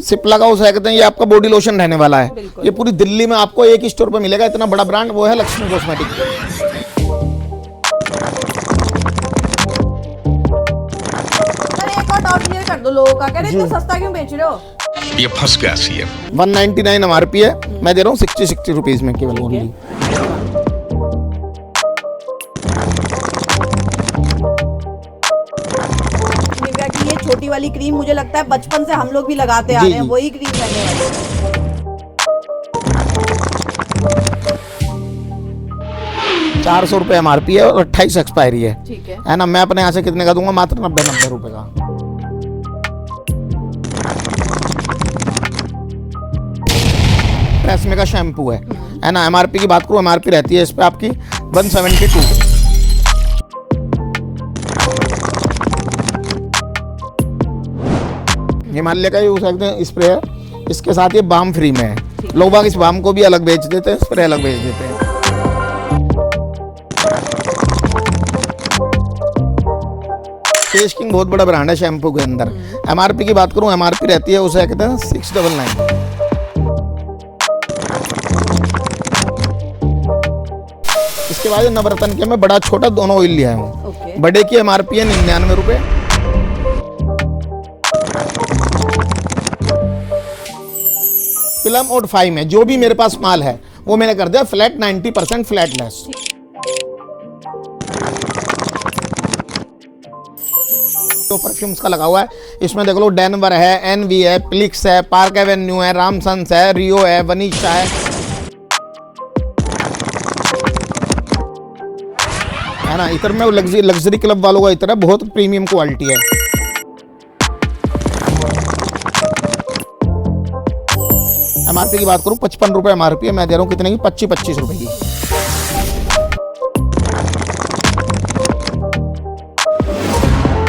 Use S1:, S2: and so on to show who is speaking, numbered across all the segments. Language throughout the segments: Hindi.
S1: सिप लगा हो सकते हैं, ये आपका बॉडी लोशन रहने वाला है। ये पूरी दिल्ली में आपको एक ही स्टोर पे मिलेगा, इतना बड़ा ब्रांड वो है लक्ष्मी कॉस्मेटिक।
S2: एक और डाउट क्लियर कर दो लोगों का, कह रहे इतना सस्ता क्यों बेच रहे हो?
S3: ये फंस गया सीएम।
S1: 199 MRP है, मैं दे रहा हूँ 60 रुपीज में केवल ओनली।
S2: ये छोटी वाली क्रीम मुझे लगता है बचपन से हम लोग भी लगाते आ रहे हैं, वही क्रीम रहने वाली है।
S1: 400 रुपये MRP है और 28 एक्सपायरी है।
S2: ठीक
S1: है ना। मैं अपने यहाँ से कितने का दूंगा? मात्र 90 रुपए का। ट्रेसमे का शैम्पू है ना। MRP की बात करूँ, MRP रहती है इस पे आपकी 172। हिमालय का यूज सकते हैं स्प्रे है, इसके साथ ये बाम फ्री में है। लोग बाग इस बाम को भी अलग बेच देते हैं, स्प्रे अलग बेच देते हैं। फेस किंग बहुत बड़ा ब्रांड है शैम्पू के अंदर। MRP की बात करूं, MRP रहती है उसे कहते हैं 699। इसके बाद नवरत्न के मैं बड़ा छोटा दोनों ऑयल लिया हूँ। बड़े की MRP है 99 रुपए। फिल्म और 5 में जो भी मेरे पास माल है वो मैंने कर दिया फ्लैट 90% फ्लैट लेस। तो परफ्यूम्स का लगा हुआ है, इसमें देख लो डेनवर है, एनवी है, प्लिक्स है, पार्क एवेन्यू है, रामसन्स है, रियो है, वनीशा है ना। इधर में लग्जरी क्लब वालों का इधर है, बहुत प्रीमियम क्वालिटी है। MRP की बात करूं 55 रुपए MRP है, मैं दे रहा हूं कितने की? 25 रुपए की।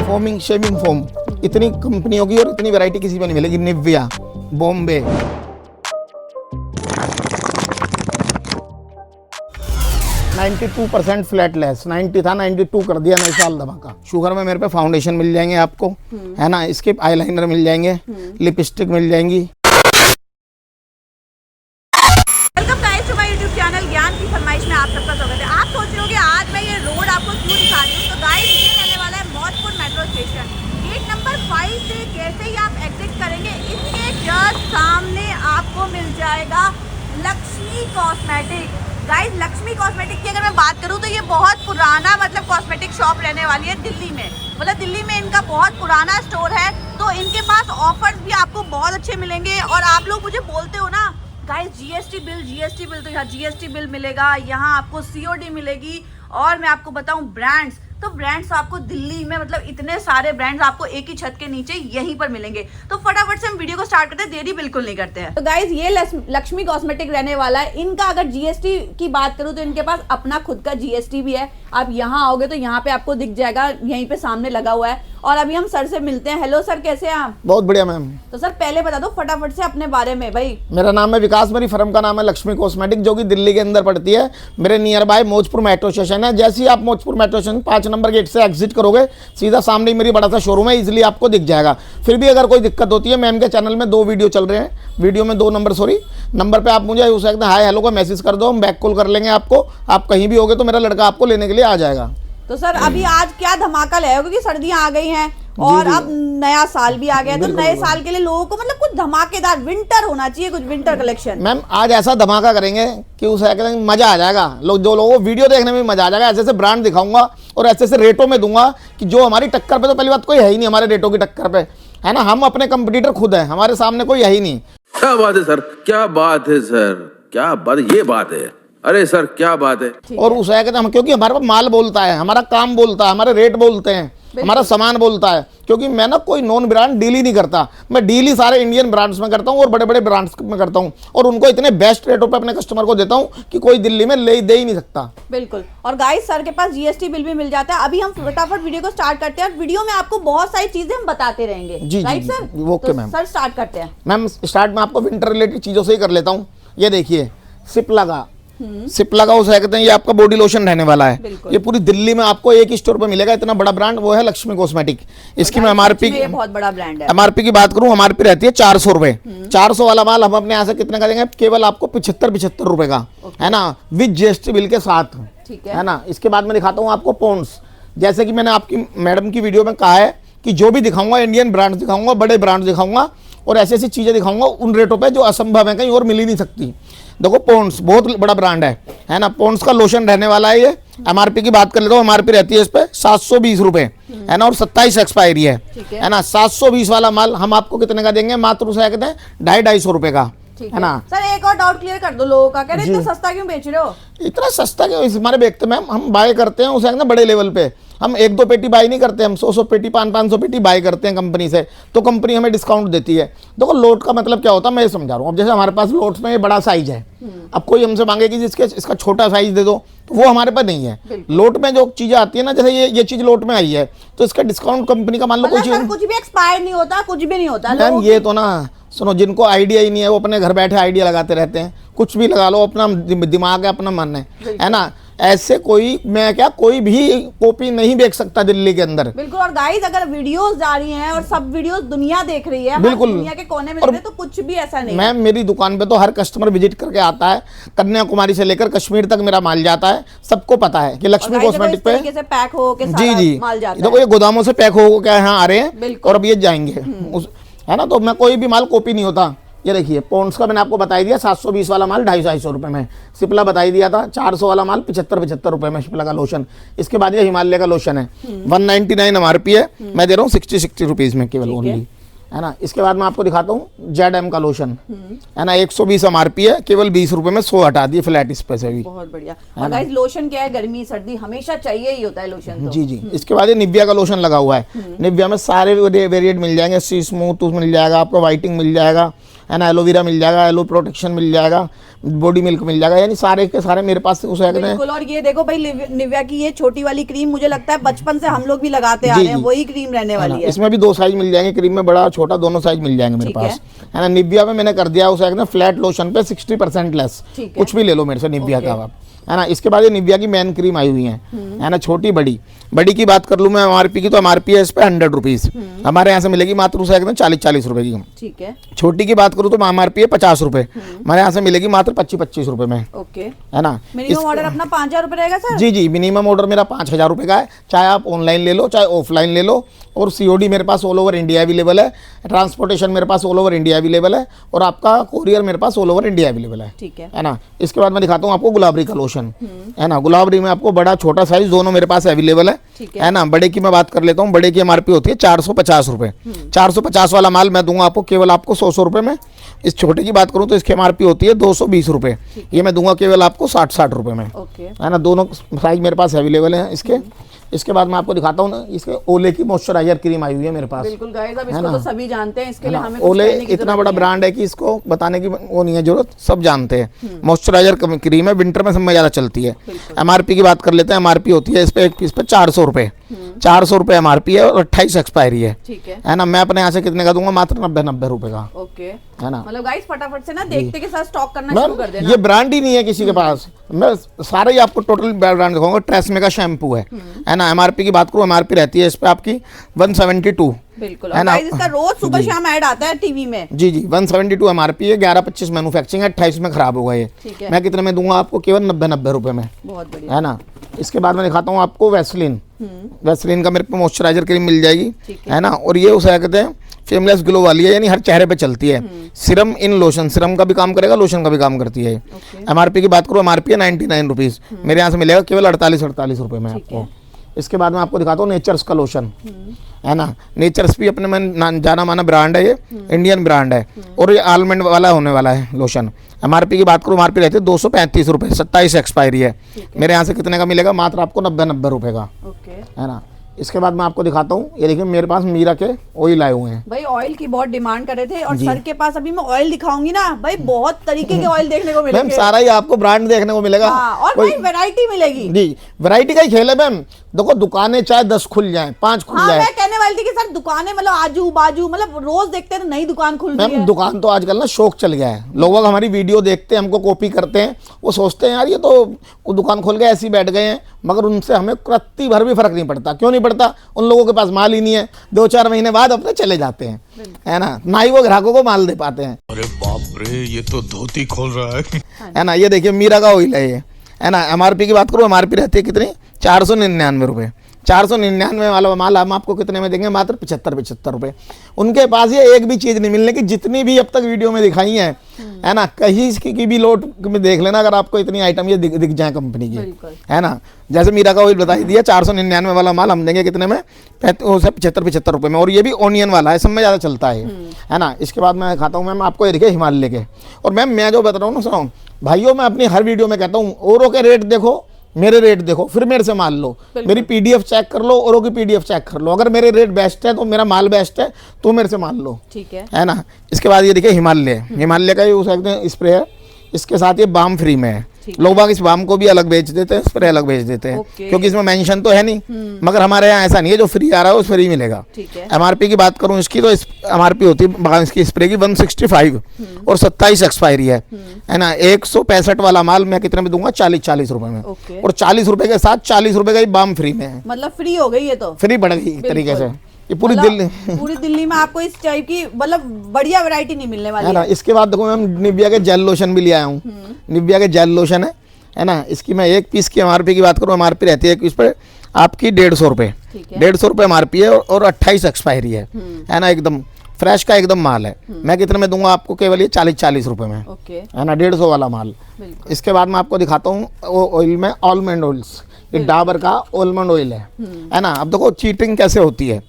S1: फोमिंग शेविंग फोम, इतनी कंपनियों की और इतनी वैरायटी किसी में नहीं मिलेगी। Nivea, Bombay, %92 flat less. 90 था, 92 कर दिया, नए साल धमाका। शुगर में मेरे पे फाउंडेशन मिल जाएंगे आपको, है ना। इसके आईलाइनर मिल जाएंगे, लिपस्टिक मिल जाएंगी।
S2: चैनल ज्ञान की फरमाइश में आप सबका स्वागत है। आप सोच रहे हो कि आज मैं ये रोड आपको क्यों दिखा रही हूँ, तो गाइस ये रहने वाला है Maujpur metro station. Gate number 5 से जैसे ही आप एग्जिट करेंगे, इसके जस्ट सामने आपको मिल जाएगा Lakshmi cosmetic. Guys Lakshmi cosmetic की अगर मैं बात करूँ तो ये बहुत पुराना मतलब कॉस्मेटिक शॉप रहने वाली है दिल्ली में। मतलब दिल्ली में इनका बहुत पुराना स्टोर है, तो इनके पास ऑफर्स भी आपको बहुत अच्छे मिलेंगे। और आप लोग मुझे बोलते हो ना गाइस जीएसटी बिल, तो यहाँ जीएसटी बिल मिलेगा, यहाँ आपको सीओडी मिलेगी। और मैं आपको बताऊं ब्रांड्स, तो ब्रांड्स आपको दिल्ली में मतलब इतने सारे ब्रांड्स आपको एक ही छत के नीचे यहीं पर मिलेंगे। तो फटाफट से हम वीडियो को स्टार्ट करते हैं, देरी बिल्कुल नहीं करते हैं। तो गाइस ये लक्ष्मी कॉस्मेटिक रहने वाला है। इनका अगर जीएसटी की बात करूं तो इनके पास अपना खुद का जीएसटी भी है। आप यहाँ आओगे तो यहाँ पे आपको दिख जाएगा, यहीं पे सामने लगा हुआ है। और अभी हम सर से मिलते हैं। हेलो सर, कैसे हैं आप?
S1: बहुत बढ़िया मैम।
S2: तो सर पहले बता दो फटाफट से अपने बारे में भाई।
S1: मेरा नाम है विकास, मेरी फर्म का नाम है लक्ष्मी कॉस्मेटिक, जो कि दिल्ली के अंदर पड़ती है। मेरे nearby Maujpur metro station है। जैसे ही आप Maujpur metro station 5 number gate से एग्जिट करोगे, सीधा सामने मेरी बड़ा सा शोरूम है, इजीली आपको दिख जाएगा। फिर भी अगर कोई दिक्कत होती है, मैम के चैनल में 2 वीडियो चल रहे हैं, वीडियो में 2 नंबर पे आप मुझे यूज सकते हैं हाय हेलो का मैसेज कर दो, हम बैक कॉल कर लेंगे आपको। आप कहीं भी होगे तो मेरा लड़का आपको लेने के लिए आ जाएगा।
S2: तो सर अभी आज क्या धमाका लाया, क्योंकि सर्दियां आ गई हैं और अब नया साल भी आ गया, तो नए साल के लिए लोगों को मतलब कुछ धमाकेदार विंटर होना चाहिए, कुछ विंटर कलेक्शन।
S1: मैम आज ऐसा धमाका करेंगे कि उस मजा आ जाएगा। लोग जो लोगों को वीडियो देखने में मजा आ जाएगा। ऐसे ऐसे ब्रांड दिखाऊंगा और ऐसे ऐसे रेटों में दूंगा कि जो हमारी टक्कर पे, तो पहली बात कोई है ही नहीं हमारे रेटों की टक्कर पे, है ना। हम अपने कंपटीटर खुद हैं, हमारे सामने कोई है ही नहीं।
S4: क्या बात है सर, क्या बात है सर, क्या बात, ये बात है। अरे सर क्या बात है।
S1: और उस हम, क्योंकि हमारे पास माल बोलता है, हमारा काम बोलता है, हमारे रेट बोलते हैं, हमारा सामान बोलता है। क्योंकि मैं ना कोई नॉन ब्रांड डील ही नहीं करता, मैं डील ही सारे इंडियन ब्रांड्स में करता हूँ और बड़े बड़े ब्रांड्स में करता हूँ। और उनको इतने बेस्ट रेटों पे अपने कस्टमर को देता हूँ कि कोई दिल्ली में दे ही नहीं सकता।
S2: बिल्कुल। और गाइस सर के पास जीएसटी बिल भी मिल जाता है। अभी हम फटाफट वीडियो को स्टार्ट करते हैं। वीडियो में आपको बहुत सारी चीजें हम बताते रहेंगे।
S1: जी
S2: राइट
S1: जी,
S2: sir?
S1: Okay ma'am.
S2: Sir start करते हैं।
S1: मैम स्टार्ट में आपको विंटर रिलेटेड चीजों से ही कर लेता हूँ। ये देखिए सिप लगा, सिप्ला का उसे कहते हैं, ये आपका बॉडी लोशन रहने वाला है।
S2: बिल्कुल।
S1: ये पूरी दिल्ली में आपको एक ही स्टोर पे मिलेगा, इतना बड़ा ब्रांड वो है लक्ष्मी कॉस्मेटिक। इसकी मैं एमआरपी
S2: ये बहुत बड़ा ब्रांड है।
S1: एमआरपी की बात करूं, एमआरपी रहती है 400 रुपए। 400 वाला माल हम अपने यहाँ से कितने का देंगे, केवल आपको 75 रुपए का, है ना, विद जीएसटी बिल के साथ,
S2: ठीक
S1: है ना। इसके बाद मैं दिखाता हूँ आपको पॉन्ड्स। जैसे कि मैंने आपकी मैडम की वीडियो में कहा है कि जो भी दिखाऊंगा इंडियन ब्रांड दिखाऊंगा, बड़े ब्रांड दिखाऊंगा और ऐसी ऐसी चीजें दिखाऊंगा उन रेटों पे जो असंभव है, कहीं और मिल ही नहीं सकती। देखो पॉन्ड्स बहुत बड़ा ब्रांड है ना। पॉन्ड्स का लोशन रहने वाला है ये। एमआरपी की बात कर लेता हूँ, एमआरपी रहती है इस पे 720 रुपए, है ना, और 27 एक्सपायरी है ना। 720 वाला माल हम आपको कितने का देंगे, मात्र उसे कहते हैं 250 रुपए का, है ना।
S2: सर एक और डाउट क्लियर कर दो लोगों का, कह रहे इतना सस्ता क्यों बेच रहे हो?
S1: इतना सस्ता क्यों इस हमारे बेचते मैम, हम बाय करते हैं उसे कहते हैं बड़े लेवल पे। हम 1-2 पेटी बाय नहीं करते, हम 100-100 पेटी 500-500 पेटी बाय करते हैं कंपनी से, तो कंपनी हमें डिस्काउंट देती है। देखो लोट का मतलब क्या होता है मैं ये समझा रहा हूँ। अब जैसे हमारे पास लोट्स में ये बड़ा साइज है, अब कोई हमसे मांगे कि जिसके इसका छोटा साइज दे दो, तो वो हमारे पास नहीं है। लोट में जो चीजें आती है ना, जैसे ये चीज लोट में आई है, तो इसका डिस्काउंट कंपनी का मान लो कोई चीज,
S2: कुछ भी एक्सपायर नहीं होता, कुछ भी नहीं होता।
S1: मैम ये तो ना सुनो, जिनको आइडिया ही नहीं है वो अपने घर बैठे आइडिया लगाते रहते हैं। कुछ भी लगा लो, अपना दिमाग है, अपना मन है ना। ऐसे कोई मैं क्या कोई भी कॉपी नहीं बेच सकता दिल्ली के अंदर।
S2: बिल्कुल। और गाइस अगर वीडियोस जा रही हैं और सब वीडियोस दुनिया देख रही है,
S1: बिल्कुल
S2: दुनिया के कोने में, तो कुछ भी ऐसा नहीं है।
S1: मैम मेरी दुकान पे तो हर कस्टमर विजिट करके आता है, कन्याकुमारी से लेकर कश्मीर तक मेरा माल जाता है। सबको पता है कि लक्ष्मी कॉस्मेटिक पे
S2: से पैक हो के
S1: जी जी
S2: माल जाता है।
S1: देखो ये गोदामों से पैक हो क्या यहाँ आ रहे हैं और अब ये जाएंगे, है ना। तो मैं कोई भी माल कॉपी नहीं होता। ये देखिए पॉन्ड्स का मैंने आपको बताई दिया 720 वाला माल 250-250 रुपए में। सिप्ला बताई दिया था 400 वाला माल 75-75 रुपए में सिप्ला का लोशन। इसके बाद ये हिमालय का लोशन है 199 एमआरपी है, मैं दे रहा हूँ 60 रुपीज में केवल ओनली, है ना। इसके बाद मैं आपको दिखाता हूँ जेड का लोशन, है ना, 120 एमआरपी है, केवल 20 रुपए में 100 हटा दिए फ्लैट इस पे से भी।
S2: बहुत बढ़िया। और गाइस लोशन क्या है, गर्मी सर्दी हमेशा चाहिए ही होता है लोशन तो।
S1: जी जी। इसके बाद ये निविया का लोशन लगा हुआ है। निविया में सारे वेरिएंट मिल जाएंगे, सी स्मूथ मिल जाएगा आपको, वाइटिंग मिल जाएगा, है ना, एलोवेरा मिल जाएगा, एलो प्रोटेक्शन मिल जाएगा, बॉडी मिल्क मिल जाएगा, यानी सारे के सारे मेरे पास उसे कहते हैं।
S2: बिल्कुल। और ये देखो भाई निविया की ये छोटी वाली क्रीम, मुझे लगता है बचपन से हम लोग भी लगाते आ रहे हैं, वही क्रीम रहने वाली है।
S1: इसमें भी 2 साइज मिल जाएंगे, क्रीम में बड़ा छोटा दोनों साइज मिल जाएंगे मेरे पास, है ना। निविया में मैंने कर दिया उसे कहते हैं फ्लैट लोशन पे 60% लेस, कुछ भी ले लो मेरे से निविया का आप, है ना। इसके बाद ये निविया की मैन क्रीम आई हुई है ना, छोटी बड़ी की बात कर लूं मैं एमआरपी की, तो एमआरपी है इस पे 100 रुपीज, हमारे यहाँ से मिलेगी मात्र उसे एकदम 40-40 रुपए की,
S2: ठीक है।
S1: छोटी की बात करूं तो एमआरपी है 50 रुपए, हमारे यहाँ से मिलेगी मात्र 25-25 रुपए में,
S2: ओके,
S1: है ना।
S2: मिनिमम ऑर्डर अपना 5000 रुपए रहेगा सर?
S1: जी जी, मिनिमम ऑर्डर मेरा 5000 रुपए का है, चाहे आप ऑनलाइन ले लो चाहे ऑफलाइन ले लो, और सीओडी मेरे पास ऑल ओवर इंडिया अवेलेबल है, ट्रांसपोर्टेशन मेरे पास ऑल ओवर इंडिया अवेलेबल है, और आपका कोरियर मेरे पास ऑल ओवर इंडिया अवेलेबल है,
S2: ठीक
S1: है ना। इसके बाद मैं दिखाता हूँ आपको गुलाबरी का लोशन, है ना। गुलाबरी में आपको बड़ा छोटा साइज दोनों मेरे पास अवेलेबल है ना। बड़े की मैं बात कर लेता हूँ, बड़े की एमआरपी होती है 450 रुपए, 450 वाला माल मैं दूंगा आपको केवल आपको 100 रुपए में। इस छोटे की बात करूँ तो इसकी एमआरपी होती है 220 रुपए, ये मैं दूंगा केवल आपको 60 रुपए में, है ना। दोनों साइज मेरे पास अवेलेबल है इसके। इसके बाद मैं आपको दिखाता हूँ ना, इसके ओले की मॉइस्चराइजर क्रीम आई हुई है मेरे पास।
S2: बिल्कुल गाइस, अब इसको तो सभी जानते हैं, इसके लिए हमें
S1: ओले इतना बड़ा ब्रांड है कि इसको बताने की वो नहीं है जरूरत, सब जानते हैं। मॉइस्चराइजर क्रीम है, विंटर में सब में ज्यादा चलती है। एमआरपी की बात कर लेते हैं, एमआरपी होती है इस पे एक पीस पे 400 रुपए, 400 रुपए एमआरपी है, और 28 एक्सपायरी है, है ना। मैं अपने यहाँ से कितने का दूंगा, मात्र 90 रुपए का,
S2: ओके,
S1: है ना।
S2: मतलब गाइस फटाफट से ना देखते के साथ स्टॉक करना शुरू कर देना।
S1: ये ब्रांड ही नहीं है किसी के पास, मैं सारे ही आपको टोटल ब्रांड दिखाऊंगा। ट्रेसमे का शैम्पू है ना। एमआरपी की बात करूँ, एमआरपी रहती है इस पे आपकी 172,
S2: बिल्कुल, और गाइस इसका रोज सुबह शाम ऐड आता है टीवी में।
S1: जी जी, 172 एमआरपी है, 11-25 मैन्युफैक्चरिंग है, 28 में खराब होगा ये। मैं कितने में दूंगा आपको, केवल 90 रुपए में,
S2: बहुत बढ़िया,
S1: है ना। इसके बाद मैं दिखाता हूँ आपको वैसलीन, वैसलीन का मेरे पे मॉइस्चराइजर क्रीम मिल जाएगी, है ना। और ये उसे कहते हैं फेमलेस ग्लो वाली है, यानी हर चेहरे पे चलती है। सिरम इन लोशन, सिरम का भी काम करेगा, लोशन का भी काम करती है। एमआरपी की बात करूँ, एमआरपी है 99 रुपीज, मेरे यहाँ से मिलेगा केवल 48 रुपए में आपको। इसके बाद मैं आपको दिखाता हूँ नेचर्स का लोशन, है ना। नेचर्स भी अपने में जाना माना ब्रांड है, ये इंडियन ब्रांड है, और ये आलमंड वाला होने वाला है लोशन। एमआरपी की बात करूँ, एमआरपी रहती है 235 रुपए, 27 एक्सपायरी है, मेरे यहाँ से कितने का मिलेगा, मात्र आपको 90 रुपए का, है ना। इसके बाद मैं आपको दिखाता हूँ, ये देखिए मेरे पास मीरा के ऑयल आए हुए हैं।
S2: भाई ऑयल की बहुत डिमांड कर रहे थे, और सर के पास अभी मैं ऑयल दिखाऊंगी ना भाई, बहुत तरीके के ऑयल देखने को मिलेंगे।
S1: मैम सारा ही आपको ब्रांड देखने को मिलेगा,
S2: और भाई वैरायटी मिलेगी।
S1: जी, वैरायटी का ही खेल है मैम। देखो दुकानें चाहे 10 खुल जाएं, 5 खुल
S2: हाँ,
S1: जाए,
S2: मैं कहने वाली थी कि सर दुकानें मतलब आजू बाजू मतलब रोज देखते हैं तो नई दुकान खुल रही
S1: मैम
S2: है।
S1: दुकान तो आजकल ना शौक चल गया है, लोग हमारी वीडियो देखते हैं, हमको कॉपी करते हैं, वो सोचते हैं यार ये तो वो दुकान खोल के ऐसे ही बैठ गए हैं, मगर उनसे हमें रत्ती भर भी फर्क नहीं पड़ता। क्यों नहीं पड़ता? उन लोगों के पास माल ही नहीं है, 2-4 महीने बाद अपने चले जाते हैं, है ना, ना ही वो ग्राहकों को माल दे पाते हैं।
S3: अरे बाप रे, ये तो धोती खोल रहा
S1: है ना। ये देखिए मीरा का ऑयल है ये, है ना। एमआरपी की बात करूँ, एमआरपी रहती है कितनी, 499 रुपये। 499 वाला माल हम आपको कितने में देंगे? मात्र 75 रुपये। उनके पास ये एक भी चीज़ नहीं मिलने की, जितनी भी अब तक वीडियो में दिखाई है ना, कहीं की भी लोट में देख लेना, अगर आपको इतनी आइटम ये दिख जाए कंपनी की, है ना। जैसे मीरा का ऑयल बताई दिया, 499 वाला माल हम देंगे कितने में? 75 रुपये में। और ये भी ओनियन वाला है, सब में ज़्यादा चलता है ना। इसके बाद मैं खाता हूँ मैम, आपको ये देखिए हिमालय के। और मैम मैं जो बता रहा हूँ ना, सुनो भाइयों, मैं अपनी हर वीडियो में कहता हूँ, औरों के रेट देखो, मेरे रेट देखो, फिर मेरे से माल लो। मेरी पीडीएफ चेक कर लो, औरों की पीडीएफ चेक कर लो। अगर मेरे रेट बेस्ट है तो मेरा माल बेस्ट है तो मेरे से माल लो,
S2: ठीक
S1: है ना। इसके बाद ये देखिए हिमालय का ये स्प्रे है, इसके साथ ये बाम फ्री में है। लोग बाग इस बाम को भी अलग बेच देते हैं, स्प्रे अलग बेच देते हैं, क्योंकि इसमें मेंशन तो है नहीं, मगर हमारे यहाँ ऐसा नहीं है, जो फ्री आ रहा है वो फ्री मिलेगा। एमआरपी की बात करूँ इसकी, तो एमआरपी होती है इसकी स्प्रे की 165 और 27 एक्सपायरी है ना। 165 वाला माल मैं कितने में दूंगा? 40 रुपए में। और 40 रुपए के साथ 40 रुपए का ही बाम फ्री में है,
S2: मतलब फ्री हो गई, ये तो
S1: फ्री बढ़ गई एक तरीके से। ये पूरी
S2: दिल्ली में आपको इस टाइप की मतलब बढ़िया वैरायटी नहीं मिलने वाली
S1: है ना। इसके बाद देखो मैम, निविया के जेल लोशन भी ले आया हूँ। निविया के जेल लोशन है ना। इसकी मैं एक पीस की एमआरपी की बात करूँ, एमआरपी रहती है एक पीस पर आपकी 150 रुपये। 150 रुपये एमआरपी है और 28 एक्सपायरी है ना। एकदम फ्रेश का एकदम माल है। मैं कितने में दूंगा आपको? केवल ये 40 रुपए में, है ना, 150 वाला माल। इसके बाद मैं आपको दिखाता हूँ ऑयल में आलमंड ऑयल्स। ये डाबर का आलमंड ऑयल है ना। अब देखो चीटिंग कैसे होती है।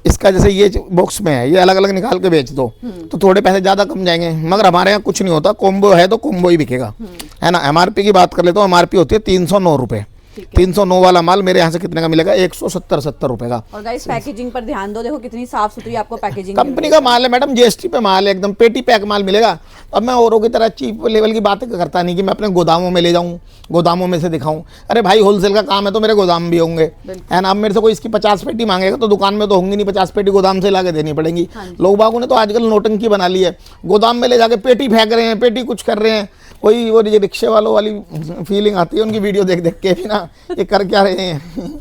S1: इसका जैसे ये बॉक्स में है, ये अलग अलग निकाल के बेच दो तो थोड़े पैसे ज़्यादा कम जाएंगे, मगर हमारे यहाँ कुछ नहीं होता, कॉम्बो है तो कॉम्बो ही बिकेगा, है ना। एमआरपी की बात कर ले तो एमआरपी होती है 309 रुपये। 309 वाला माल मेरे यहाँ से कितने का मिलेगा? 170 रुपए का।
S2: और गाइस पैकेजिंग पर ध्यान दो, देखो कितनी साफ सुथरी आपको पैकेजिंग
S1: कंपनी का माल है मैडम, जीएसटी पे माल है, एकदम पेटी पैक माल मिलेगा। अब मैं औरों की तरह चीप लेवल की बातें करता नहीं कि मैं अपने गोदामों में ले जाऊं, गोदामों में से दिखाऊं। अरे भाई होलसेल का काम है तो मेरे गोदाम भी होंगे, है ना। अब मेरे से कोई इसकी 50 पेटी मांगेगा तो दुकान में तो होंगी नहीं, 50 पेटी गोदाम से ला के देनी पड़ेगी। लोग बागों ने तो आजकल नोटंकी बना ली है, गोदाम में ले जाके पेटी फेंक रहे हैं, पेटी कुछ कर रहे हैं। वही वो ये रिक्शे वालों वाली फीलिंग आती है उनकी वीडियो देख देख के भी ना, ये कर क्या रहे हैं।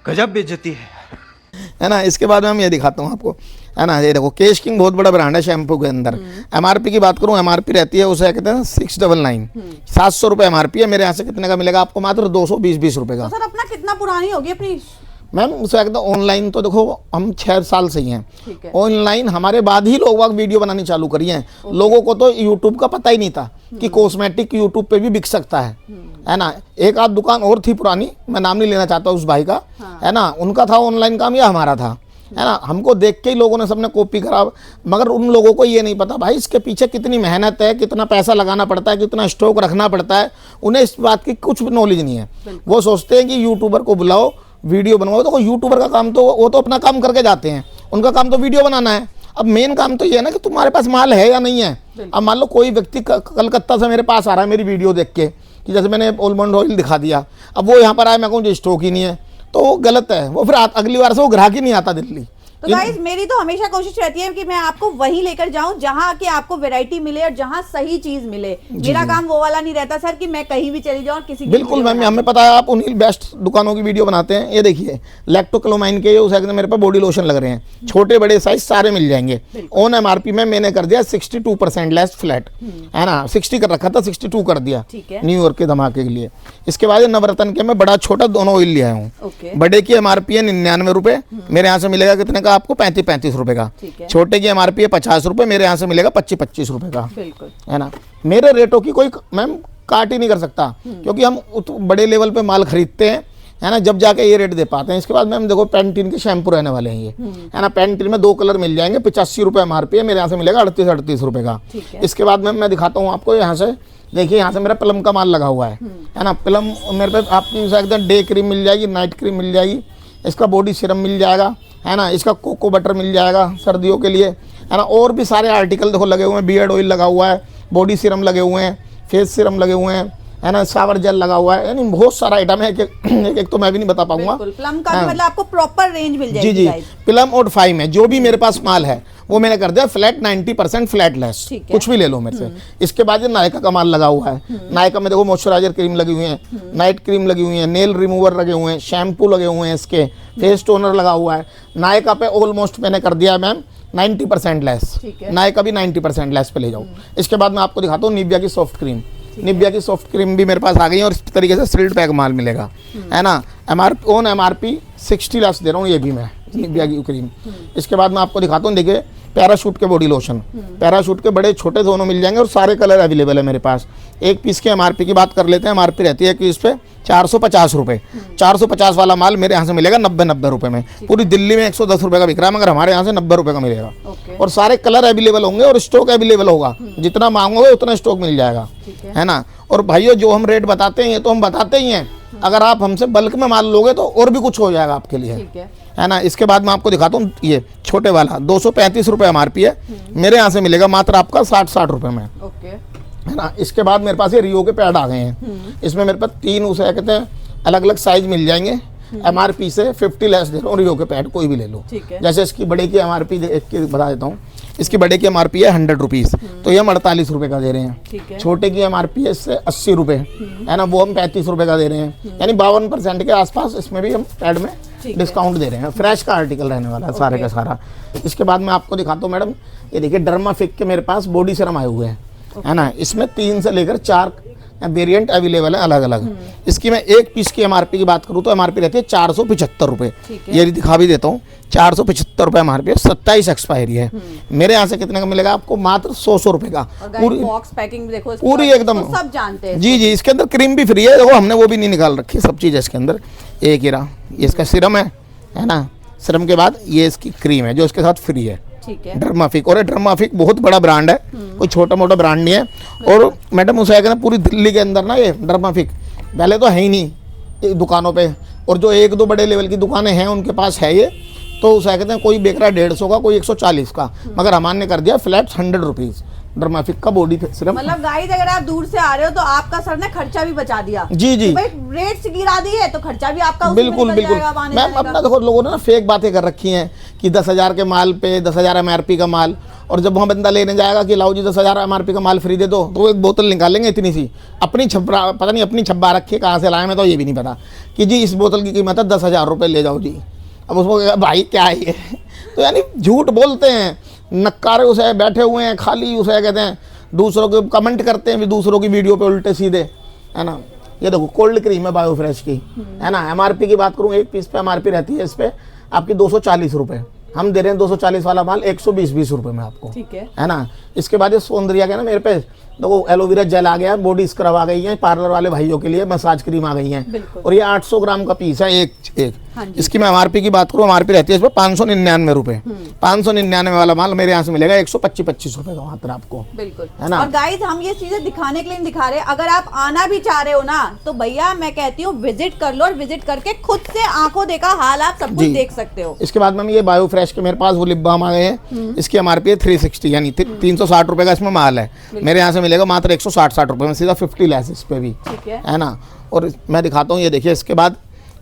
S3: गजब बेइज्जती
S1: है ना। इसके बाद में हम ये दिखाता हूँ आपको, है ना। ये देखो केश किंग बहुत बड़ा ब्रांड है शैम्पू के अंदर। एमआरपी की बात करूँ, एमआरपी रहती है उसे कहते हैं 699, 700 रुपये एमआरपी है। मेरे यहाँ से कितने का मिलेगा आपको? मात्र 220 रुपये का।
S2: तो सर अपना कितना पुरानी होगी अपनी
S1: मैम? उसे कहते हैं ऑनलाइन तो देखो हम 6 साल से ही हैं ऑनलाइन, हमारे बाद ही लोग वाग वीडियो बनानी चालू करी हैं। लोगों को तो यूट्यूब का पता ही नहीं था कि कॉस्मेटिक यूट्यूब पे भी बिक सकता है ना। एक आध दुकान और थी पुरानी, मैं नाम नहीं लेना चाहता उस भाई का, है ना। उनका था ऑनलाइन काम या हमारा था, है ना। हमको देख के ही लोगों ने सबने कॉपी करा, मगर उन लोगों को ये नहीं पता भाई इसके पीछे कितनी मेहनत है, कितना पैसा लगाना पड़ता है, कितना स्टॉक रखना पड़ता है। उन्हें इस बात की कुछ नॉलेज नहीं है। वो सोचते हैं कि यूट्यूबर को बुलाओ, वीडियो बनवाओ। तो यूट्यूबर का काम तो वो तो अपना काम करके जाते हैं, उनका काम तो वीडियो बनाना है। अब मेन काम तो ये है ना कि तुम्हारे पास माल है या नहीं है। अब मान लो कोई व्यक्ति कलकत्ता से मेरे पास आ रहा है मेरी वीडियो देख के, कि जैसे मैंने आलमंड ऑयल दिखा दिया, अब वो यहाँ पर आया, मैं कहूँ जो स्टॉक ही नहीं है, तो वो गलत है। वो फिर अगली बार से वो ग्राहक ही नहीं आता दिल्ली।
S2: तो गाइस मेरी तो हमेशा कोशिश रहती है कि मैं आपको वहीं लेकर जाऊं जहां कि आपको वैरायटी मिले और जहां सही चीज मिले। मेरा काम वो वाला नहीं रहता सर कि मैं कहीं भी चली जाऊं और किसी की
S1: बिल्कुल मैम, हमें पता है आप उन्हीं बेस्ट दुकानों की वीडियो बनाते हैं। ये देखिए लैक्टोक्लोमाइन के उस मेरे पास बॉडी लोशन लग रहे हैं, छोटे बड़े साइज सारे मिल जाएंगे। ऑन एमआरपी में मैंने कर दिया 62% लेस फ्लैट, है ना। 60 कर रखा था, 62 कर दिया न्यू ईयर के धमाके के लिए। इसके बाद नवरत्न के मैं बड़ा छोटा दोनों ऑयल ले आया हूँ। बड़े की एमआरपी है 99 रुपए, मेरे यहाँ से मिलेगा कितने का आपको? 35 रुपए का। छोटे की एमआरपी है 50 रुपए, मेरे यहाँ से मिलेगा 25 रुपए का, है ना। मेरे रेटों की कोई मैम काट ही नहीं कर सकता, क्योंकि हम बड़े लेवल पे माल खरीदते हैं, है ना, जब जाके ये रेट दे पाते हैं। इसके बाद मैम देखो पैंटीन के शैम्पू रहने वाले हैं ये, है ना। पैंटीन में 2 कलर मिल जाएंगे, 85 रुपए एमआरपी है, मेरे यहाँ से मिलेगा 38 रुपए का। इसके बाद मैम मैं दिखाता हूँ आपको, यहाँ से देखिए, यहाँ से मेरा प्लम का माल लगा हुआ है ना। प्लम मेरे पे आपकी एकदम डे क्रीम मिल जाएगी, नाइट क्रीम मिल जाएगी, इसका बॉडी सीरम मिल जाएगा, है ना। इसका कोको बटर मिल जाएगा सर्दियों के लिए, है ना। और भी सारे आर्टिकल देखो लगे हुए हैं, बियर्ड ऑयल लगा हुआ है, बॉडी सीरम लगे हुए हैं, फेस सीरम लगे हुए हैं, है ना, शावर जेल लगा हुआ है, यानी बहुत सारा आइटम है। एक तो मैं भी नहीं बता पाऊंगा।
S2: प्लम का भी
S1: हाँ।
S2: मतलब आपको प्रॉपर रेंज मिल जाएगी।
S1: जी जी,
S2: guys।
S1: प्लम और फाइव में जो भी मेरे पास माल है वो मैंने कर दिया फ्लैट 90% फ्लैट लेस,
S2: ठीक है।
S1: कुछ भी ले लो मेरे से। इसके बाद ये नायका का माल लगा हुआ है। नायका में देखो मॉइस्चराइजर क्रीम लगी हुई है, नाइट क्रीम लगी हुई है, नेल रिमूवर लगे हुए हैं, शैम्पू लगे हुए हैं, इसके फेस टोनर लगा हुआ है। नायका पे ऑलमोस्ट मैंने कर दिया है मैम 90% लेस,
S2: ठीक है।
S1: नायका भी 90% लेस पे ले जाओ। इसके बाद मैं आपको दिखाता हूँ निविया की सॉफ्ट क्रीम। निविया की सॉफ्ट क्रीम भी मेरे पास आ गई है और इस तरीके से सील्ड पैक माल मिलेगा, है ना। MRP 60 लेस दे रहा हूँ ये भी मैं, निविया की क्रीम। इसके बाद मैं आपको दिखाता हूँ, देखिए पैराशूट के बॉडी लोशन, पैराशूट के बड़े छोटे दोनों मिल जाएंगे और सारे कलर अवेलेबल है मेरे पास। एक पीस के MRP की बात कर लेते हैं। MRP रहती है कि इस पे 450 रुपये, 450 वाला माल मेरे यहाँ से मिलेगा 90 रुपये में। पूरी दिल्ली में 110 रुपये का बिक रहा है, मगर हमारे यहाँ से 90 रुपये का मिलेगा।
S2: ओके।
S1: और सारे कलर अवेलेबल होंगे और स्टॉक अवेलेबल होगा, जितना मांगोगे उतना स्टॉक मिल जाएगा, है ना। और भाइयों जो हम रेट बताते हैं ये तो हम बताते ही हैं, अगर आप हमसे बल्क में माल लोगे तो और भी कुछ हो जाएगा आपके लिए,
S2: ठीक
S1: है ना। इसके बाद मैं आपको दिखाता हूँ ये छोटे वाला 235 रुपये MRP है, मेरे यहाँ से मिलेगा मात्र आपका 60 रुपये में,
S2: ओके।
S1: है ना। इसके बाद मेरे पास ये रियो के पैड आ गए हैं। इसमें मेरे पास 3 उसे कहते हैं अलग अलग साइज मिल जाएंगे। MRP से 50 लेस दे रहा हूँ, रियो के पैड कोई भी ले लो।
S2: ठीक है।
S1: जैसे इसकी बड़े की MRP देख के बता देता हूँ, इसकी बड़े की MRP है 100 रुपीज़, तो ये हम 48 रुपये का दे रहे हैं।
S2: ठीक है।
S1: छोटे की MRP है इससे 80 रुपये, है ना, वो हम 35 रुपये का दे रहे हैं, यानी 52% के आसपास इसमें भी हम पैड में डिस्काउंट दे रहे हैं। फ्रेश का आर्टिकल रहने वाला है सारे का सारा। इसके बाद मैं आपको दिखाता हूँ मैडम, ये देखिए डर्माफिक के मेरे पास बॉडी सीरम आए हुए हैं, है ना। इसमें 3 से लेकर 4 वेरिएंट अवेलेबल है अलग अलग। इसकी मैं एक पीस की MRP की बात करूँ तो MRP रहती है 475 रुपये, ये दिखा भी देता हूँ, 475 रुपये MRP है, 27 एक्सपायरी है। मेरे यहाँ से कितने का मिलेगा आपको? मात्र 100 रुपये का।
S2: पूरी बॉक्स पैकिंग देखो,
S1: पूरी एकदम
S2: सब जानते हैं।
S1: जी जी, इसके अंदर क्रीम भी फ्री है, देखो हमने वो भी नहीं निकाल रखी, सब चीज़ है इसके अंदर। एक हीरा ये इसका सिरम है ना। सिरम के बाद ये इसकी क्रीम है जो इसके साथ फ्री है,
S2: ठीक है।
S1: डर्माफिक। और ये डर्माफिक बहुत बड़ा ब्रांड है, कोई छोटा मोटा ब्रांड नहीं है। और मैडम उसे कहते हैं पूरी दिल्ली के अंदर ना ये डर्माफिक पहले तो है ही नहीं दुकानों पे, और जो 1-2 बड़े लेवल की दुकानें हैं उनके पास है ये, तो उसे कहते हैं कोई बेच रहा है 150 का, कोई 140 का, मगर हमारे ने कर दिया फ्लैट 100 रुपीज़ डर्माफिक का बॉडी सिरम।
S2: मतलब गाइस अगर आप दूर से आ रहे हो तो आपका सर ने खर्चा भी बचा दिया।
S1: जी जी,
S2: भाई रेट गिरा दी है तो खर्चा भी आपका उसी में
S1: बिल्कुल
S2: निकल
S1: बिल्कुल।
S2: जाएगा, आने
S1: मैम
S2: जाने का।
S1: अपना देखो लोगों ने ना फेक बातें कर रखी हैं कि 10,000 के माल पे 10,000 MRP का माल, और जब वहाँ बंदा लेने जाएगा कि लाओ जी 10,000 MRP का माल फ्री दे दो, तो वो एक बोतल निकालेंगे इतनी सी, अपनी छब्बा पता नहीं अपनी छब्बा रखी है कहाँ से लाए, मैं तो ये भी नहीं पता, कि जी इस बोतल की कीमत है 10,000 रुपये, ले जाओ जी। अब उसको कहेगा भाई क्या है ये, तो यानी झूठ बोलते हैं, नक्कारे उसे बैठे हुए हैं खाली, उसे कहते हैं दूसरों के कमेंट करते हैं भी दूसरों की वीडियो पे उल्टे सीधे, है ना। ये देखो कोल्ड क्रीम है बायोफ्रेश की, है ना। MRP की बात करूँ, एक पीस पे MRP रहती है इस पे आपकी 240 रुपये, हम दे रहे हैं 240 वाला माल 120 रुपये में आपको,
S2: ठीक
S1: है ना। इसके बाद ये सौंदर्या के ना मेरे पे देखो एलोवेरा जेल आ गया, बॉडी स्क्रब आ गई है, पार्लर वाले भाइयों के लिए मसाज क्रीम आ गई है, और ये 800 ग्राम का पीस है एक।
S2: हाँ जी।
S1: इसकी मैं MRP की बात करूँ, MRP रहती है इस पर 599 रुपये, 599 वाला माल मेरे यहाँ से मिलेगा 125 रुपये का मात्र आपको,
S2: बिल्कुल,
S1: है ना।
S2: और गाइस हम ये चीजें दिखाने के लिए नहीं दिखा रहे, अगर आप आना भी चाह रहे हो ना तो भैया मैं कहती हूँ विजिट कर लो, और विजिट करके खुद से आंखों देखा हाल आप सब कुछ
S1: जी।
S2: देख सकते हो।
S1: इसके बाद मैम ये बायोफ्रेश के मेरे पास वो लिप बाम आ गए हैं, इसकी MRP है 360 यानी 360 रुपये का इसमें माल है, मेरे यहाँ से मिलेगा मात्र 160 रुपये में, सीधा 50 लेस इस पे भी,
S2: ठीक
S1: है ना। और मैं दिखाता हूँ ये देखिए, इसके बाद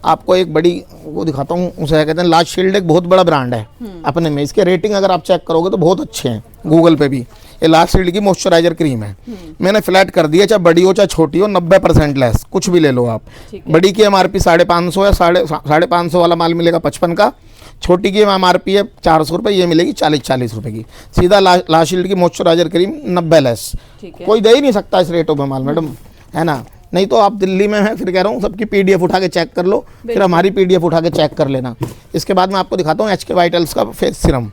S1: आपको एक बड़ी वो दिखाता हूँ, उसे कहते हैं लार्ज शील्ड, एक बहुत बड़ा ब्रांड है अपने में, इसके रेटिंग अगर आप चेक करोगे तो बहुत अच्छे हैं गूगल पे भी। ये लार्ज शील्ड की मॉइस्चराइजर क्रीम है, मैंने फ्लैट कर दिया, चाहे बड़ी हो चाहे छोटी हो, 90% लेस, कुछ भी ले लो आप। बड़ी की MRP 550 है, 550 वाला माल मिलेगा 55 का, छोटी की MRP है 400 रुपये, ये मिलेगी 40 रुपये की। सीधा लार्ज शील्ड की मॉइस्चराइजर क्रीम 90 लेस, कोई दे ही नहीं सकता इस रेटों में माल मैडम, है ना। नहीं तो आप दिल्ली में हैं, फिर कह रहा हूँ सबकी PDF उठा के चेक कर लो, फिर हमारी PDF उठा के चेक कर लेना। इसके बाद मैं आपको दिखाता हूँ HK वाइटल्स का फेस सिरम,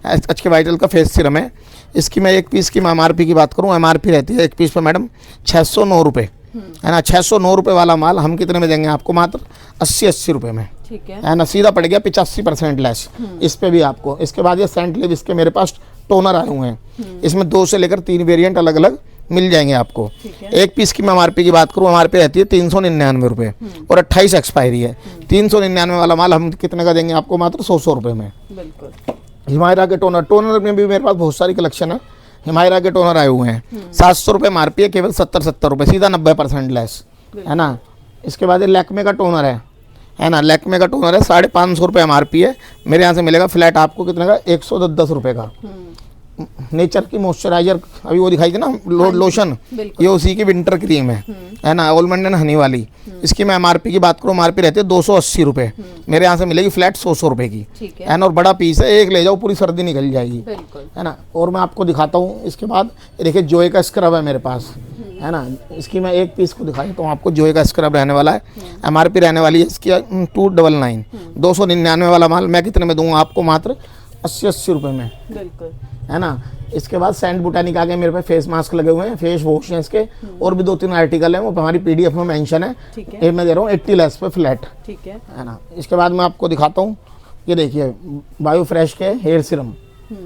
S1: HK वाइटल का फेस सिरम है। इसकी मैं एक पीस की मैं MRP की बात करूँ, MRP रहती है एक पीस पे मैडम 609 रुपये, है ना। 609 रुपये वाला माल हम कितने में देंगे आपको? मात्र 80 रुपये में,
S2: ठीक
S1: है ना। सीधा पड़ गया 85% लेस इस पे भी आपको। इसके बाद ये सेंट लिव, इसके मेरे पास टोनर आए हुए हैं, इसमें 2 से लेकर 3 वेरिएंट अलग अलग मिल जाएंगे आपको। एक पीस की मैं MRP की बात करूँ, MRP रहती है 399 रुपये और 28 एक्सपायरी है। 399 वाला माल हम कितने का देंगे आपको? मात्र 100 रुपये में।
S2: बिल्कुल।
S1: हिमायरा के टोनर में भी मेरे पास बहुत सारी कलेक्शन है, हिमायरा के टोनर आए हुए हैं 700 रुपये MRP है, केवल 70 रुपये, सीधा 90% लेस, है ना। इसके बाद ये लैक्मे का टोनर है ना, लैक्मे का टोनर है 550 रुपये MRP है, मेरे यहाँ से मिलेगा फ्लैट आपको कितने का, 110 रुपये का। नेचर की मॉइस्चराइजर अभी वो दिखाई थी ना, लोशन, ये उसी की विंटर क्रीम है ना, आलमंड एंड हनी वाली। इसकी मैं MRP की बात करूँ, MRP रहती है 280 रुपये, मेरे यहाँ से मिलेगी फ्लैट 100 रुपये की, है ना। और बड़ा पीस है, एक ले जाओ पूरी सर्दी निकल जाएगी, है ना। और मैं आपको दिखाता हूँ इसके बाद, देखिए जोए का स्क्रब है मेरे पास, है ना। इसकी मैं एक पीस को दिखा देता हूँ आपको, जोए का स्क्रब रहने वाला है, MRP रहने वाली है इसकी 299, 299 वाला माल मैं कितने में दूंगा आपको, मात्र 80 रुपये में,
S2: बिल्कुल,
S1: है ना। इसके बाद सेंट बुटानिक आ गए मेरे पे, फेस मास्क लगे हुए हैं, फेस वॉश हैं इसके, और भी 2-3 आर्टिकल हैं, वो हमारी PDF में मेंशन है, ये मैं दे रहा हूँ 80 लेस पे फ्लैट,
S2: ठीक है
S1: ना। इसके बाद मैं आपको दिखाता हूँ, ये देखिए बायो फ्रेश के हेयर सीरम,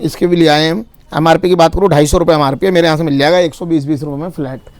S1: इसके भी ले आए हैं। MRP की बात करूँ 250 रुपये MRP है, मेरे यहाँ से मिल जाएगा 120 रुपये में फ्लैट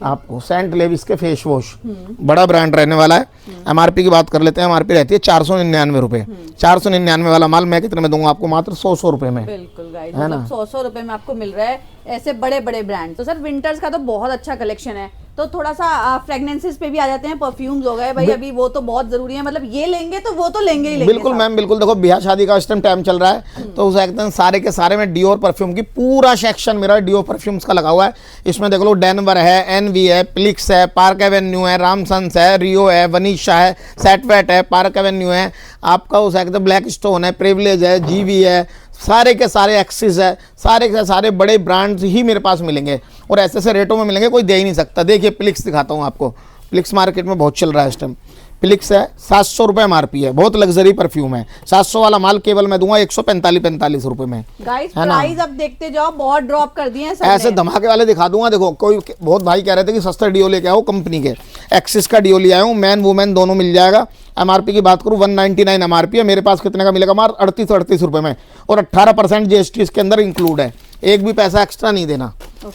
S1: आपको। सेंट लेविस के फेस वॉश, बड़ा ब्रांड रहने वाला है। MRP की बात कर लेते हैं, MRP रहती है 499 रुपये, 499 वाला माल मैं कितने में दूंगा आपको, मात्र 100 रुपये में,
S2: बिल्कुल गाइस,
S1: है ना।
S2: मतलब 100 रुपए में आपको मिल रहा है ऐसे बड़े बड़े ब्रांड। तो सर विंटर्स का तो बहुत अच्छा कलेक्शन है, तो थोड़ा सा फ्रेगनेंसेस पे भी आ जाते हैं, परफ्यूम्स हो गए भाई, अभी वो तो बहुत जरूरी है, मतलब ये लेंगे तो वो तो लेंगे ही लेंगे।
S1: बिल्कुल मैम, बिल्कुल। देखो ब्याह शादी का इस टाइम चल रहा है, तो उस एकदम सारे के सारे में डियोर परफ्यूम की पूरा सेक्शन मेरा डियोर परफ्यूम्स का लगा हुआ है। इसमें देख लो डेनवर है, एनवी है, प्लिक्स है, पार्क एवेन्यू है, रामसन्स है, रियो है, वनीशा है, सेटवेट है, पार्क एवेन्यू है, आपका उस एकदम ब्लैक स्टोन है, प्रिविलेज है, जीवी है, सारे के सारे एक्सिस है, सारे के सारे बड़े ब्रांड्स ही मेरे पास मिलेंगे, और ऐसे ऐसे रेटों में मिलेंगे कोई दे ही नहीं सकता। देखिए प्लिक्स दिखाता हूँ आपको, प्लिक्स मार्केट में बहुत चल रहा है इस टाइम। प्लिक्स है 700 रुपये MRP है, बहुत लग्जरी परफ्यूम है, 700 वाला माल केवल मैं दूंगा 145 रुपये में।
S2: गाइस प्राइस अब देखते जाओ, बहुत ड्रॉप कर दिए हैं सब
S1: ऐसे धमाके वाले दिखा दूंगा। देखो कोई बहुत भाई कह रहे थे कि सस्ता डिओ लेके आओ कंपनी के, एक्सिस का डिओ ले आया हूँ, मैन वुमेन दोनों मिल जाएगा। MRP की बात करूँ 199 MRP है, मेरे पास कितने का मिलेगा, मार 38 रुपये में, और 18% GST इसके अंदर इंक्लूड है, एक भी पैसा एक्स्ट्रा नहीं देना,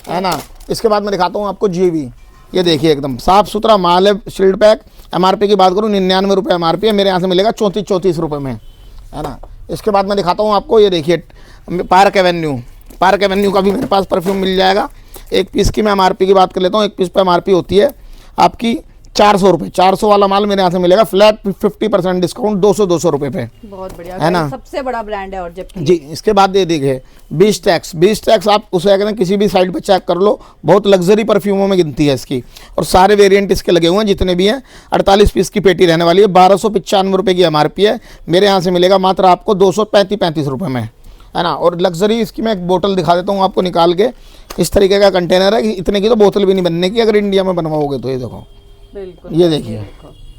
S1: है ना। इसके बाद मैं दिखाता हूँ आपको जीवी, ये देखिए एकदम साफ सुथरा माल है, शील्ड पैक। MRP की बात करूँ 99 रुपये MRP है, मेरे यहाँ से मिलेगा 34 रुपये में, है ना। इसके बाद मैं दिखाता हूँ आपको, ये देखिए पार्क एवेन्यू का भी मेरे पास परफ्यूम मिल जाएगा। एक पीस की मैं MRP की बात कर लेता हूँ, एक पीस पे MRP होती है आपकी 400 रुपये, 400 वाला माल मेरे यहाँ से मिलेगा फ्लैट 50% डिस्काउंट 200 रुपये पे,
S2: बहुत बढ़िया,
S1: है ना।
S2: सबसे बड़ा ब्रांड है। और जबकि
S1: जी इसके बाद ये देखिए बीच टैक्स आप उसे अगर किसी भी साइट पे चेक कर लो, बहुत लग्जरी परफ्यूमों में गिनती है इसकी, और सारे वेरिएंट इसके लगे हुए हैं जितने भी हैं। 48 पीस की पेटी रहने वाली है, 1295 रुपये की MRP है, मेरे यहाँ से मिलेगा मात्र आपको 235 रुपये में, है ना। और लग्जरी इसकी मैं एक बोतल दिखा देता हूँ आपको निकाल के, इस तरीके का कंटेनर है कि इतने की तो बोतल भी नहीं बनने की अगर इंडिया में बनवाओगे तो। ये देखो,
S2: बिल्कुल
S1: ये देखिए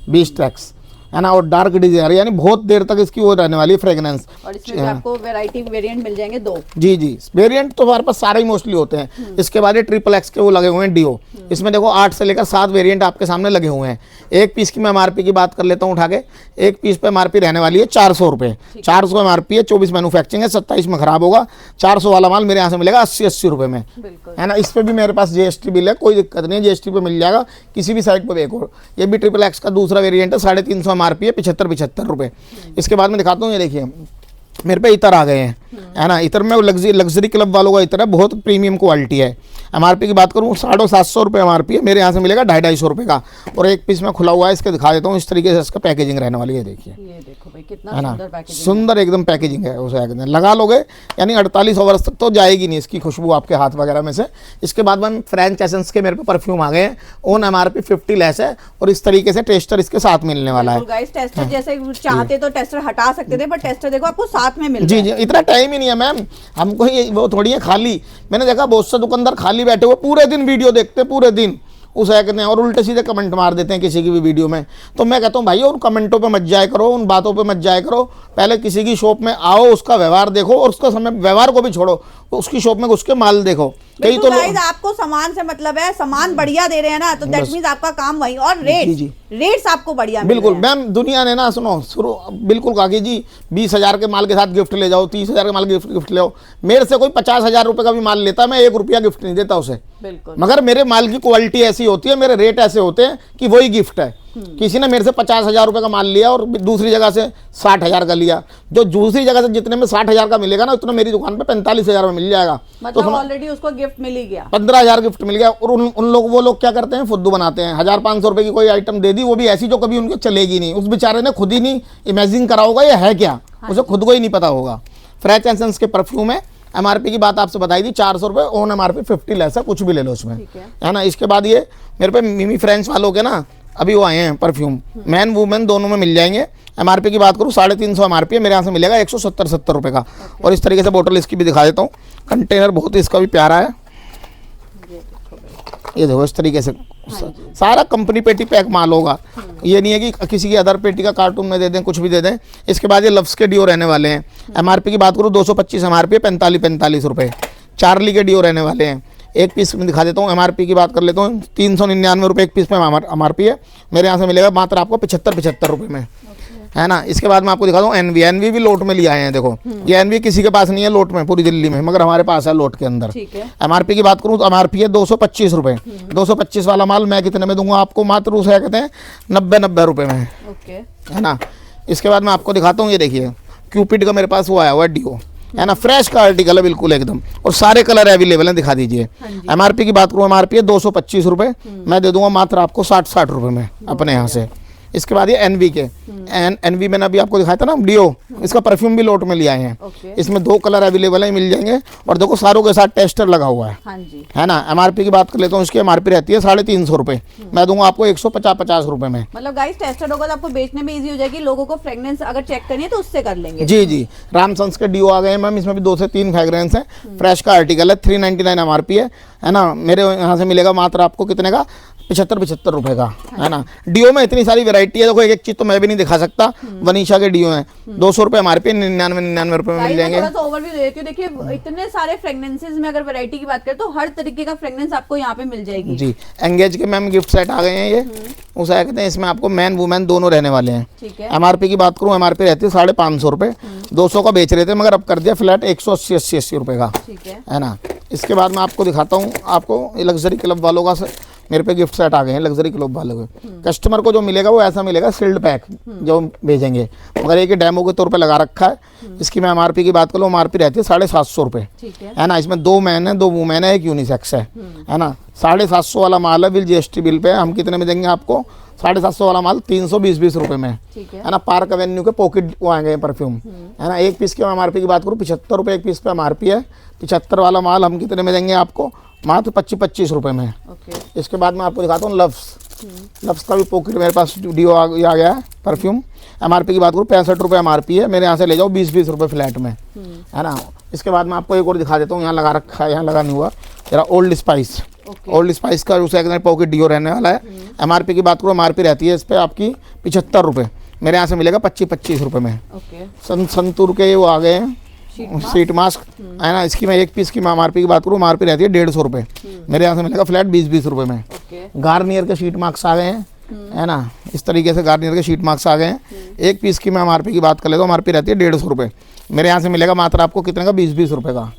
S1: बीच टैक्स, है ना। और डार्क डिजायर, यानी बहुत देर तक इसकी वो रहने वाली है फ्रेगनेंस,
S2: और इसमें भी आपको वैरायटी वेरिएंट मिल जाएंगे 2।
S1: जी वेरिएंट तो हमारे पास सारे ही मोस्टली होते हैं। इसके बाद ये XXX के वो लगे हुए हैं डिओ, इसमें देखो 8 से लेकर 7 वेरिएंट आपके सामने लगे हुए हैं। एक पीस की मैं MRP की बात कर लेता हूँ उठा के, एक पीस पे MRP रहने वाली है 400 रुपये, 400 MRP है, 24 मैन्युफैक्चरिंग है, 27 में खराब होगा। 400 वाला माल मेरे यहाँ से मिलेगा 80 रुपये में, है ना। इस पर भी मेरे पास GST बिल है, कोई दिक्कत नहीं है, GST पे मिल जाएगा किसी भी साइट पर। एक और ये भी XXX का दूसरा वेरिएंट है, 350 MRP है, 75 रुपये। इसके बाद मैं दिखाता हूँ, ये देखिए मेरे पे इतर आ गए हैं, है ना। इतर में लग्जरी क्लब वालों का इतर है, बहुत प्रीमियम क्वालिटी है। MRP की बात करूँ 750 रुपये MRP है, मेरे यहाँ से मिलेगा 250 रुपये का, और एक पीस में खुला हुआ है, इसके दिखा देता हूँ। इस तरीके से इसका पैकेजिंग रहने वाली है, देखिए,
S2: ये देखो भाई कितना
S1: है ना,
S2: सुंदर पैकेजिंग,
S1: सुंदर एकदम पैकेजिंग है। उसे लगा लोगे यानी 48 ओवर्स तक तो जाएगी नहीं इसकी खुशबू आपके हाथ वगैरह में से। इसके बाद में फ्रेंच एसेंस के मेरे पे परफ्यूम आ गए हैं, ओन MRP 50 लेस है, और इस तरीके से टेस्टर इसके साथ मिलने वाला है।
S2: गाइस टेस्टर जैसे चाहते तो टेस्टर हटा सकते थे, पर टेस्टर देखो आपको साथ में मिल
S1: जी इतना टाइम ही नहीं है मैम हमको, ये वो थोड़ी है खाली। मैंने देखा बहुत से दुकानदार खाली बैठे हुए पूरे दिन वीडियो देखते, पूरे दिन उस कहते हैं, और उल्टे सीधे कमेंट मार देते हैं किसी की भी वीडियो में। तो मैं कहता हूँ भाई उन कमेंटों पे मत जाया करो, उन बातों पे मत जाया करो, पहले किसी की शॉप में आओ, उसका व्यवहार देखो, और उसका समय व्यवहार को भी छोड़ो, उसकी शॉप में घुस के माल देखो। कई तो
S2: आपको सामान से मतलब है, सामान बढ़िया दे रहे हैं ना, तो दैट मींस आपका काम वही। और रेट रेट्स आपको बढ़िया मिल
S1: बिल्कुल
S2: रहे हैं।
S1: मैम, दुनिया ने ना सुनो शुरू बिल्कुल कहा कि जी 20,000 के माल के साथ गिफ्ट ले जाओ, 30,000 के माल गिफ्ट ले आओ। मेरे से कोई 50,000 रुपए का भी माल लेता है, मैं 1 रुपया गिफ्ट नहीं देता उसे।
S2: बिल्कुल।
S1: मगर मेरे माल की क्वालिटी ऐसी होती है, मेरे रेट ऐसे होते हैं कि वही गिफ्ट है। किसी ने मेरे से 50,000 रुपए का माल लिया और दूसरी जगह से 60,000 का लिया, जो दूसरी जगह से जितने में 60,000 का मिलेगा ना, उतना मेरी दुकान पे 45,000 में मिल जाएगा।
S2: मतलब ऑलरेडी उसको गिफ्ट मिल ही गया,
S1: 15,000 गिफ्ट मिल गया। और उन लोग वो लोग क्या करते हैं, फुद्दू बनाते हैं। 1,500 रुपए की कोई आइटम दे दी, वो भी ऐसी जो कभी उनको चलेगी नहीं। उस बेचारे ने खुद ही नहीं इमेजिन करा होगा ये है क्या, उसे खुद को ही नहीं पता होगा। फ्रेश एसेंस के परफ्यूम है, एमआरपी की बात आपसे बताई थी 400 रुपये, ऑन एमआरपी 50 लेस है, कुछ भी ले लो उसमें, है ना। इसके बाद ये मेरे पे मिमी फ्रेंड्स वालों के ना अभी वो आए हैं परफ्यूम, मैन वुमेन दोनों में मिल जाएंगे। एमआरपी की बात करूँ 350 एमआरपी है, मेरे यहाँ से मिलेगा 170 रुपये का। और इस तरीके से बोतल इसकी भी दिखा देता हूँ, कंटेनर बहुत ही इसका भी प्यारा है। ये देखो इस तरीके से सारा कंपनी पेटी पैक माल होगा। ये नहीं है कि किसी की अदर पेटी का कार्टून में दे दें, कुछ भी दे दें। इसके बाद ये लव्स के डिओ रहने वाले हैं। एमआरपी की बात करूँ 225 एमआरपी है, 45 रुपये। चार्ली के डिओ रहने वाले हैं, एक पीस में दिखा देता हूँ। एमआरपी की बात कर लेता हूँ, 399 रुपये एक पीस पे एमआरपी है, मेरे यहाँ से मिलेगा मात्र आपको 75 रुपये में, है ना। इसके बाद मैं आपको दिखा दूँ एनवी भी लोट में लिए आए हैं। देखो ये एनवी किसी के पास नहीं है लोट में पूरी दिल्ली में, मगर हमारे पास है लोट के अंदर। एमआरपी की बात करूँ तो एमआरपी है 225 रुपये। 225 वाला माल मैं कितने में दूंगा आपको, मात्र उसे कहते हैं 90 रुपये में, है ना। इसके बाद मैं आपको दिखाता हूँ, ये देखिए क्यूपिड का मेरे पास वो आया हुआ है डिओ, है ना। फ्रेश का आर्टिकल है बिल्कुल एकदम, और सारे कलर अवेलेबल हैं, दिखा दीजिए। एमआरपी की बात करूँ, एमआरपी है 225 रुपये, मैं दे दूंगा मात्र आपको 60 रुपये में अपने यहाँ से। इसके बाद ये एनवी के एनवी मैंने अभी आपको दिखाया था ना डिओ, इसका परफ्यूम भी लोट में ले आए हैं। इसमें 2 कलर अवेलेबल है, मिल जाएंगे। और देखो सारों के साथ टेस्टर लगा हुआ है, है ना। एमआरपी की बात कर लेता हूँ, इसकी एमआरपी रहती है 350 रुपये, मैं दूंगा आपको 150 रुपये में।
S2: मतलब गाइस टेस्टर होगा तो आपको बेचने में इजी हो जाएगी, लोगों को फ्रेग्रेंस अगर चेक करनी है तो उससे कर लेंगे।
S1: जी जी, रामसन्स के डिओ आ गए हैं मैम, इसमें भी 2 से 3 फ्रेग्रेंस है। फ्रेश का आर्टिकल है, 399 एमआरपी है ना। मेरे यहाँ से मिलेगा मात्र आपको कितने का, 75 रुपये का, है ना। डिओ में इतनी सारी वैरायटी है, देखो एक चीज तो मैं भी नहीं दिखा सकता। वनीशा के डिओ हैं 200 रुपये एमआरपी, 99 रुपये में मिल जाएंगे।
S2: थोड़ा सा ओवरव्यू दे देती हूँ। देखिए इतने सारे फ्रेग्रेंसेस में अगर वैरायटी की बात करें तो हर तरीके का फ्रेग्रेंस आपको यहाँ पे मिल जाएगी।
S1: जी, एंगेज के मैम गिफ्ट सेट आ गए हैं ये, उसे कहते हैं। इसमें आपको मैन वुमेन दोनों रहने वाले हैं। एमआरपी की बात करूँ, एमआरपी रहती है 550 रुपये, 200 का बेच रहे थे, मगर अब कर दिया फ्लैट 180 रुपये का, है ना। इसके बाद मैं आपको दिखाता हूँ, आपको लग्जरी क्लब वालों का मेरे पे गिफ्ट सेट आ गए हैं, लग्जरी क्लब वालों के। कस्टमर को जो मिलेगा वो ऐसा मिलेगा सील्ड पैक जो भेजेंगे, मगर एक डेमो के तौर पे लगा रखा है। इसकी मैं एमआरपी की बात करूँ, एमआरपी रहती है 750 रुपये, है ना। इसमें 2 मैन है, 2 वुमेन है, एक यूनिसेक्स है ना। 750 वाला माल है, बिल जीएसटी बिल पे। हम कितने में देंगे आपको, 750 वाला माल 320 रुपये में, है ना। पार्क एवेन्यू के पॉकेट वो आएंगे परफ्यूम, है ना। एक पीस की एमआरपी की बात करूँ 75 रुपये एक पीस पे एमआरपी है। 75 वाला माल हम कितने में देंगे आपको, मात्र 25 रुपये में। इसके बाद मैं आपको दिखाता हूँ लव्स का भी पॉकेट मेरे पास डिओ आ गया है परफ्यूम। एमआरपी की बात करूँ 65 रुपये एमआरपी है, मेरे यहाँ से ले जाओ 20 रुपये फ्लैट में, है ना। इसके बाद मैं आपको एक और दिखा देता हूँ, यहाँ लगा रखा है, यहाँ लगा नहीं हुआ जरा, ओल्ड स्पाइस। ओल्ड स्पाइस का उसे पॉकेट डिओ रहने वाला है। एमआरपी की बात करूँ, एमआरपी रहती है इस पर आपकी 75 रुपये, मेरे यहाँ से मिलेगा 25 रुपये में। संतूर के वो आ गए हैं सीट मास्क, है ना। इसकी मैं एक पीस की एमआरपी की बात करूँ, एमआरपी रहती है 150 रुपये, मेरे यहाँ से मिलेगा फ्लैट 20 रुपये में। गार्नियर के शीट मास्क आ गए हैं, है ना। इस तरीके से गार्नियर के शीट मास्क आ गए हैं। एक पीस की मैं एमआरपी की बात कर लेता हूँ, एमआरपी रहती है 150 रुपये, मेरे यहाँ से मिलेगा मात्र आपको कितने का, 20 रुपये का,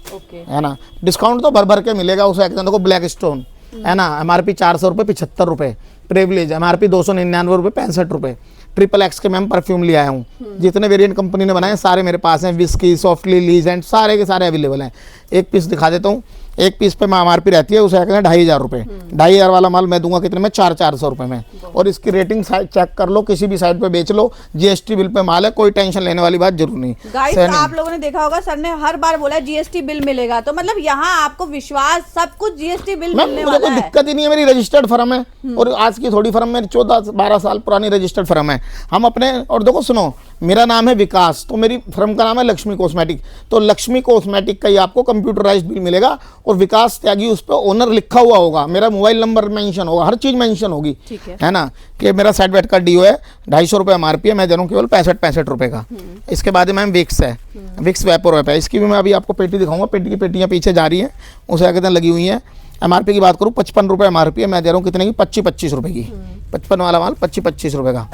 S1: है ना। डिस्काउंट तो भर भर के मिलेगा उसे। देखो ब्लैक स्टोन, है ना, एमआरपी 400 रुपये 75 रुपये। प्रिविलेज एमआरपी 299 रुपये 65 रुपये। XXX के मैम परफ्यूम ले आया हूँ, जितने वेरिएंट कंपनी ने बनाए सारे मेरे पास हैं। विस्की, सॉफ्टली, लीजेंड, सारे के सारे अवेलेबल हैं। एक पीस दिखा देता हूँ, एक पीस पे एमआरपी रहती है उसे कहते हैं 2,500 रुपये। 2,500 वाला माल मैं दूंगा कितने में, 400 रुपये में। और इसकी रेटिंग चेक कर लो, किसी भी साइट पे बेच लो, जीएसटी बिल पे माल है, कोई टेंशन लेने वाली बात जरूर नहीं।
S2: गाइस आप लोगों ने देखा होगा, सर ने हर बार बोला जीएसटी बिल मिलेगा, तो मतलब यहाँ आपको विश्वास, सब कुछ जीएसटी बिल मिलने वाला है।
S1: दिक्कत ही नहीं है, मेरी रजिस्टर्ड फर्म है, और आज की थोड़ी फर्म मेरी 14-12 साल पुरानी रजिस्टर्ड फर्म है। हम अपने, और देखो सुनो, मेरा नाम है विकास, तो मेरी फर्म का नाम है लक्ष्मी कॉस्मेटिक, तो लक्ष्मी कॉस्मेटिक का ही आपको कंप्यूटराइज्ड बिल मिलेगा, और विकास त्यागी उस पर ओनर लिखा हुआ होगा, मेरा मोबाइल नंबर मेंशन होगा, हर चीज मेंशन होगी, है ना। कि मेरा सेट वेट का डिओ है 250 रुपये एमआरपी है, मैं दे रहा हूँ केवल 65 रुपये का। इसके बाद मैम विक्स है, विक्स वेपोर वेप है, इसकी भी मैं अभी आपको पेटी दिखाऊंगा। पेटी की पेटियाँ पीछे जा रही हैं, उसे कहते हैं लगी हुई हैं। एमआरपी की बात करूँ 55 रुपये एमआरपी है, मैं दे रहा हूँ कितने की, 25 रुपये की, 55 वाला माल 25 रुपये का।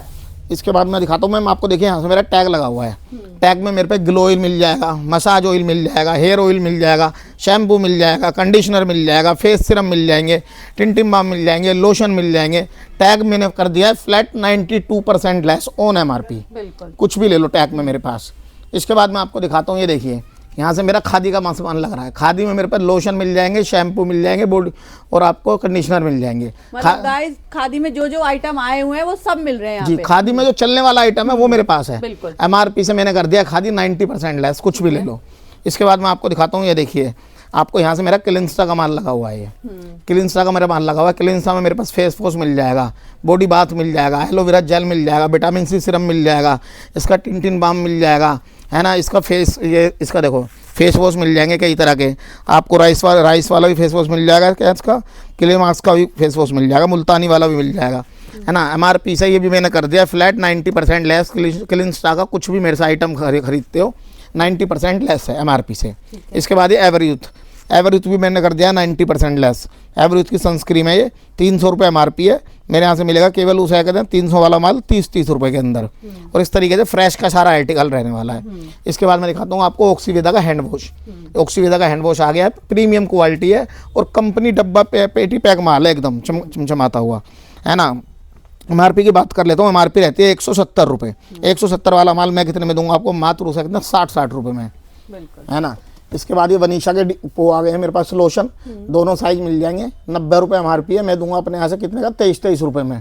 S1: इसके बाद मैं दिखाता हूँ मैम आपको, देखिए यहाँ से मेरा टैग लगा हुआ है। टैग में मेरे पे ग्लो ऑयल मिल जाएगा, मसाज ऑयल मिल जाएगा, हेयर ऑयल मिल जाएगा, शैम्पू मिल जाएगा, कंडीशनर मिल जाएगा, फेस सिरम मिल जाएंगे, टिंटिम बाम मिल जाएंगे, लोशन मिल जाएंगे। टैग मैंने कर दिया है फ्लैट 92% लेस ऑन MRP।
S2: बिल्कुल
S1: कुछ भी ले लो टैग में मेरे पास। इसके बाद मैं आपको दिखाता हूँ, ये देखिए यहाँ से मेरा खादी का सामान लग रहा है। खादी में मेरे पास लोशन मिल जाएंगे, शैम्पू मिल जाएंगे, बॉडी और आपको कंडीशनर मिल जाएंगे।
S2: मतलब गाइस खादी में जो जो आइटम आए हुए हैं वो सब मिल रहे हैं यहाँ
S1: जी
S2: पे।
S1: खादी में जो चलने वाला आइटम है वो मेरे पास है।
S2: बिल्कुल।
S1: MRP से मैंने कर दिया खादी 90% लेस, कुछ भी ले लो। इसके बाद मैं आपको दिखाता हूँ, ये देखिए आपको यहाँ से मेरा क्लिंस्टा का माल लगा हुआ है। ये क्लिंस्टा का मेरा माल लगा हुआ है। क्लिंस्टा में मेरे पास फेस वॉश मिल जाएगा, बॉडी बाथ मिल जाएगा, एलोवेरा जेल मिल जाएगा, विटामिन C सिरम मिल जाएगा, इसका टिंटिन बाम मिल जाएगा, है ना। इसका फेस, ये इसका देखो फेस वॉश मिल जाएंगे कई तरह के आपको। राइस वाला भी फेस वॉश मिल जाएगा, क्या इसका क्ले मास्क का भी फेस वॉश मिल जाएगा, मुल्तानी वाला भी मिल जाएगा, है ना। MRP से ये भी मैंने कर दिया फ्लैट 90% लेस। क्लिंस्टा का कुछ भी मेरे से आइटम खरीदते हो 90% लेस है MRP से। इसके बाद ये एवरयूथ भी मैंने कर दिया 90% लेस। एवरयूथ की सनस्क्रीन है, ये 300 रुपये MRP है। मेरे यहाँ से मिलेगा केवल उसे कहते हैं 300 वाला माल 30 रुपये के अंदर। और इस तरीके से फ्रेश का सारा आर्टिकल रहने वाला है। इसके बाद मैं दिखाता हूँ आपको ऑक्सीवेदा का हैंड वॉश। ऑक्सीवेदा का हैंड वॉश आ गया है, प्रीमियम क्वालिटी है और कंपनी डब्बा पेटी पैक माल है, एकदम चमचमाता हुआ, है ना। MRP की बात कर लेता हूँ, MRP रहती है 170 रुपये। 170 वाला माल मैं कितने में दूंगा आपको, मात्र उसे कहते हैं 60 रुपये में, है ना। इसके बाद ये वनीशा के वो आ गए हैं मेरे पास लोशन, दोनों साइज मिल जाएंगे। 90 रुपये MRP है, मैं दूंगा अपने यहाँ से कितने का, 23 रुपये में,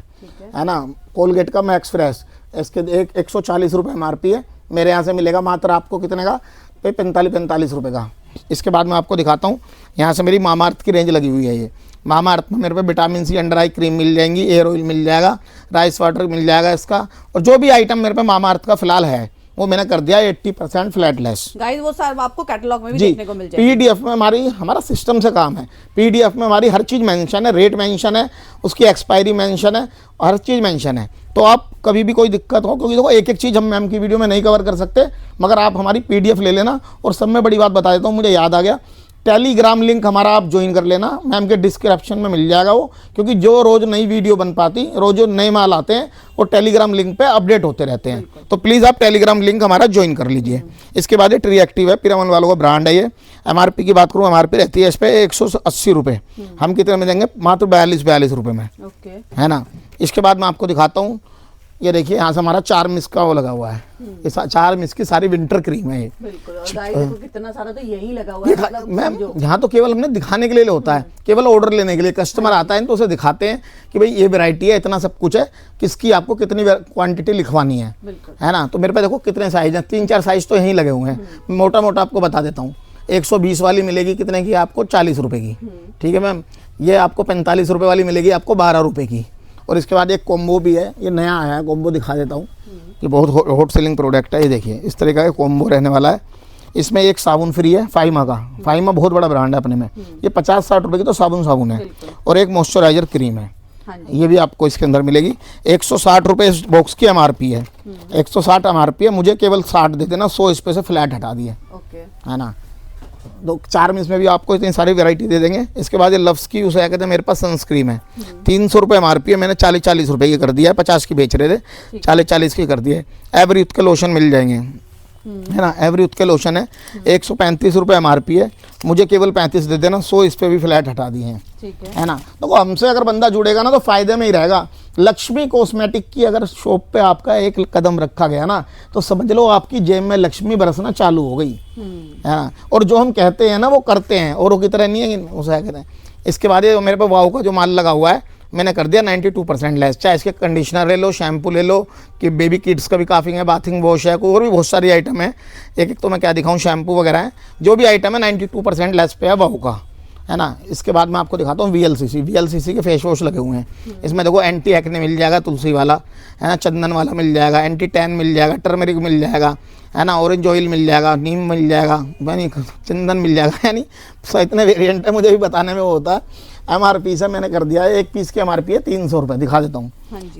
S1: है ना। कोलगेट का मैक्स फ्रेश, इसके 140 रुपये MRP है। मेरे यहाँ से मिलेगा मात्र आपको कितने का, 45 रुपये का। इसके बाद मैं आपको दिखाता हूँ, यहाँ से मेरी मामाअर्थ की रेंज लगी हुई है। ये मामाअर्थ में मेरे पे vitamin C under eye cream मिल जाएंगी, एयर ऑयल मिल जाएगा, राइस वाटर मिल जाएगा इसका। और जो भी आइटम मेरे पे मामाअर्थ का फिलहाल है वो मैंने कर दिया 80% फ्लैट लेस।
S2: गाइस वो सारा आपको कैटलॉग में भी
S1: जी,
S2: देखने को मिल जाएगा।
S1: PDF में हमारा सिस्टम से काम है। PDF में हमारी हर चीज़ मेंशन है, रेट मेंशन है, उसकी एक्सपायरी मेंशन है, हर चीज़ मेंशन है। तो आप कभी भी कोई दिक्कत हो, क्योंकि देखो एक एक चीज़ हम मैम की वीडियो में नहीं कवर कर सकते, मगर आप हमारी PDF ले लेना। और सब में बड़ी बात बता देता हूँ, मुझे याद आ गया, टेलीग्राम लिंक हमारा आप ज्वाइन कर लेना, मैम के डिस्क्रिप्शन में मिल जाएगा वो। क्योंकि जो रोज़ नई वीडियो बन पाती, रोज़ जो नए माल आते हैं वो टेलीग्राम लिंक पे अपडेट होते रहते हैं। तो प्लीज़ आप टेलीग्राम लिंक हमारा ज्वाइन कर लीजिए। इसके बाद ये ट्री एक्टिव है, पिरामन वालों का ब्रांड है ये। MRP की बात करूँ, MRP रहती है इस पर 180 रुपये, हम कितने में देंगे, मात्र 42 रुपये में,
S2: ओके,
S1: है ना। इसके बाद मैं आपको दिखाता हूँ, ये देखिए यहाँ से हमारा 4 मिस का वो लगा हुआ है। ये 4 मिस की सारी विंटर क्रीम है ये।
S2: बिल्कुल। और गाइस देखो कितना सारा तो यही लगा हुआ है, मतलब
S1: मैम यहाँ तो केवल हमने दिखाने के लिए होता है, केवल ऑर्डर लेने के लिए। कस्टमर आता है तो उसे दिखाते हैं कि भाई ये वैरायटी है, इतना सब कुछ है, किसकी आपको कितनी क्वांटिटी लिखवानी है, है ना। तो मेरे पे देखो कितने साइज हैं, 3-4 साइज तो यहीं लगे हुए हैं। मोटा मोटा आपको बता देता हूँ, 120 वाली मिलेगी कितने की आपको, 40 रुपये की, ठीक है मैम। ये आपको 45 रुपये वाली मिलेगी आपको 12 रुपये की। और इसके बाद एक कॉम्बो भी है, ये नया आया है कॉम्बो, दिखा देता हूँ। ये बहुत हॉट सेलिंग प्रोडक्ट है, ये देखिए इस तरह का कॉम्बो रहने वाला है। इसमें एक साबुन फ्री है फाइमा का। फाइमा बहुत बड़ा ब्रांड है अपने में। ये 50-60 रुपये की तो साबुन है। और एक मॉइस्चराइजर क्रीम है, ये भी आपको इसके अंदर मिलेगी। 160 रुपये इस बॉक्स की MRP है, 160 MRP है। मुझे केवल 60 देते ना, 100 इस पे से फ्लैट हटा दिए, है ना। तो 4 मिस में भी आपको इतनी सारी वैरायटी दे देंगे। इसके बाद ये लव्स की उसे क्या कहते हैं, मेरे पास सनस्क्रीन है, 300 रुपये MRP है। मैंने 40 रुपये की कर दिया है, 50 की बेच रहे थे, 40 की कर दिए। एवरयूथ के लोशन मिल जाएंगे, है ना। एवरयूथ के लोशन है, 135 रुपये MRP है। मुझे केवल 35 दे देना, 100 इस पर भी फ्लैट हटा दिए हैं, है ना। तो हमसे अगर बंदा जुड़ेगा ना तो फ़ायदे में ही रहेगा। लक्ष्मी कॉस्मेटिक की अगर शॉप पे आपका एक कदम रखा गया ना, तो समझ लो आपकी जेब में लक्ष्मी बरसना चालू हो गई, है ना। और जो हम कहते हैं ना वो करते हैं, औरों की तरह नहीं है कि उसे कहते हैं। इसके बाद ये मेरे पे वाव का जो माल लगा हुआ है मैंने कर दिया 92% लेस। चाहे इसके कंडीशनर ले लो, शैम्पू ले लो, कि बेबी किड्स का भी काफ़ी है, बाथिंग वॉश है, और भी बहुत सारी आइटम है। एक तो मैं क्या दिखाऊं, शैम्पू वगैरह है, जो भी आइटम है 92% लेस पे है वाव का, है ना। इसके बाद मैं आपको दिखाता हूँ VLCC के फेस वॉश लगे हुए हैं। इसमें देखो एंटी एक्ने मिल जाएगा, तुलसी वाला, है ना, चंदन वाला मिल जाएगा, एंटी टैन मिल जाएगा, टर्मरिक मिल जाएगा, है ना, ऑरेंज ऑयल मिल जाएगा, नीम मिल जाएगा, यानी चंदन मिल जाएगा, यानी इतने वेरिएंट है, मुझे भी बताने में वो होता है। MRP से मैंने कर दिया है, एक पीस की MRP है 300 रुपये, दिखा देता हूँ।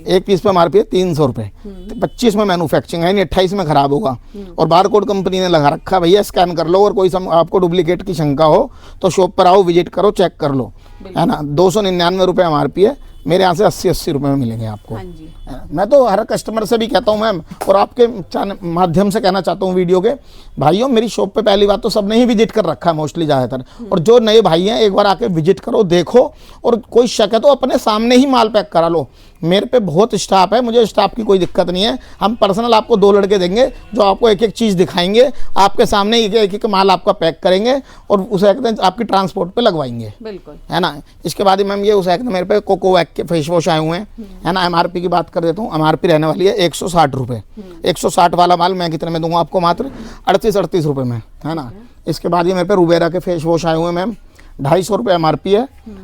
S1: एक पीस पे MRP है 300 रुपये, 25 में मैन्युफैक्चरिंग है, 28 में ख़राब होगा। और बारकोड कंपनी ने लगा रखा है, भैया स्कैन कर लो, और कोई आपको डुप्लीकेट की शंका हो तो शॉप पर आओ, विजिट करो, चेक कर लो, है ना। 299 रुपये MRP है, मेरे यहाँ से 80-80 रुपये में मिलेंगे आपको।
S2: हाँ जी।
S1: मैं तो हर कस्टमर से भी कहता हूँ मैम, और आपके माध्यम से कहना चाहता हूँ वीडियो के भाइयों, मेरी शॉप पे पहली बात तो सब ने ही विजिट कर रखा है मोस्टली ज़्यादातर, और जो नए भाई हैं एक बार आके विजिट करो, देखो, और कोई शक है तो अपने सामने ही माल पैक करा लो। मेरे पे बहुत स्टाफ है, मुझे स्टाफ की कोई दिक्कत नहीं है। हम पर्सनल आपको 2 लड़के देंगे जो आपको एक एक चीज़ दिखाएंगे, आपके सामने एक एक माल आपका पैक करेंगे और उसे आपकी ट्रांसपोर्ट पे लगवाएंगे,
S2: बिल्कुल,
S1: है ना। इसके बाद मैम ये उसे मेरे पे कोकोवैक के फेस वॉश आए हुए हैं, है ना। MRP की बात कर देता हूँ, MRP रहने वाली है 160 रुपये। 160 वाला माल मैं कितने में दूंगा आपको? मात्र 38 रुपये में, है ना। इसके बाद ये मेरे पे रुबेरा के फेस वॉश आए हुए हैं मैम, 250 रुपये MRP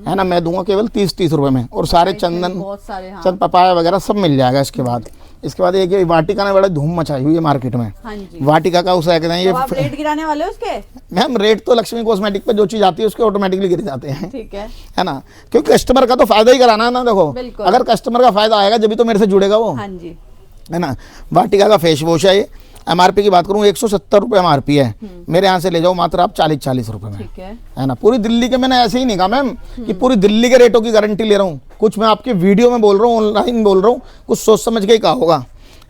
S1: है ना। मैं दूंगा केवल 30 रुपये में, और सारे चंदन,
S2: बहुत सारे, हाँ।
S1: चंद पपाया वगैरह सब मिल जाएगा। इसके बाद एक वाटिका ने बड़ा धूम मचाई हुई है मार्केट में।
S2: हाँ जी।
S1: वाटिका का उसे कहते हैं ये,
S2: तो आप रेट गिराने वाले हो उसके?
S1: मैम रेट तो लक्ष्मी कॉस्मेटिक पे जो चीज़ आती है उसके ऑटोमेटिकली गिर जाते हैं,
S2: ठीक
S1: है ना, क्योंकि कस्टमर का तो फायदा ही कराना है ना। देखो,
S2: बिल्कुल।
S1: अगर कस्टमर का फायदा आएगा जब तो मेरे से जुड़ेगा वो,
S2: हाँ जी,
S1: है ना। वाटिका का फेस वॉश है ये, MRP की बात करूँ 170 रुपये MRP है, मेरे यहाँ से ले जाओ मात्र आप 40 रुपये में,
S2: ठीक
S1: है ना। पूरी दिल्ली के, मैंने ऐसे ही नहीं कहा मैम कि पूरी दिल्ली के रेटों की गारंटी ले रहा हूँ, कुछ मैं आपके वीडियो में बोल रहा हूँ, ऑनलाइन बोल रहा हूँ, कुछ सोच समझ के ही कहा होगा,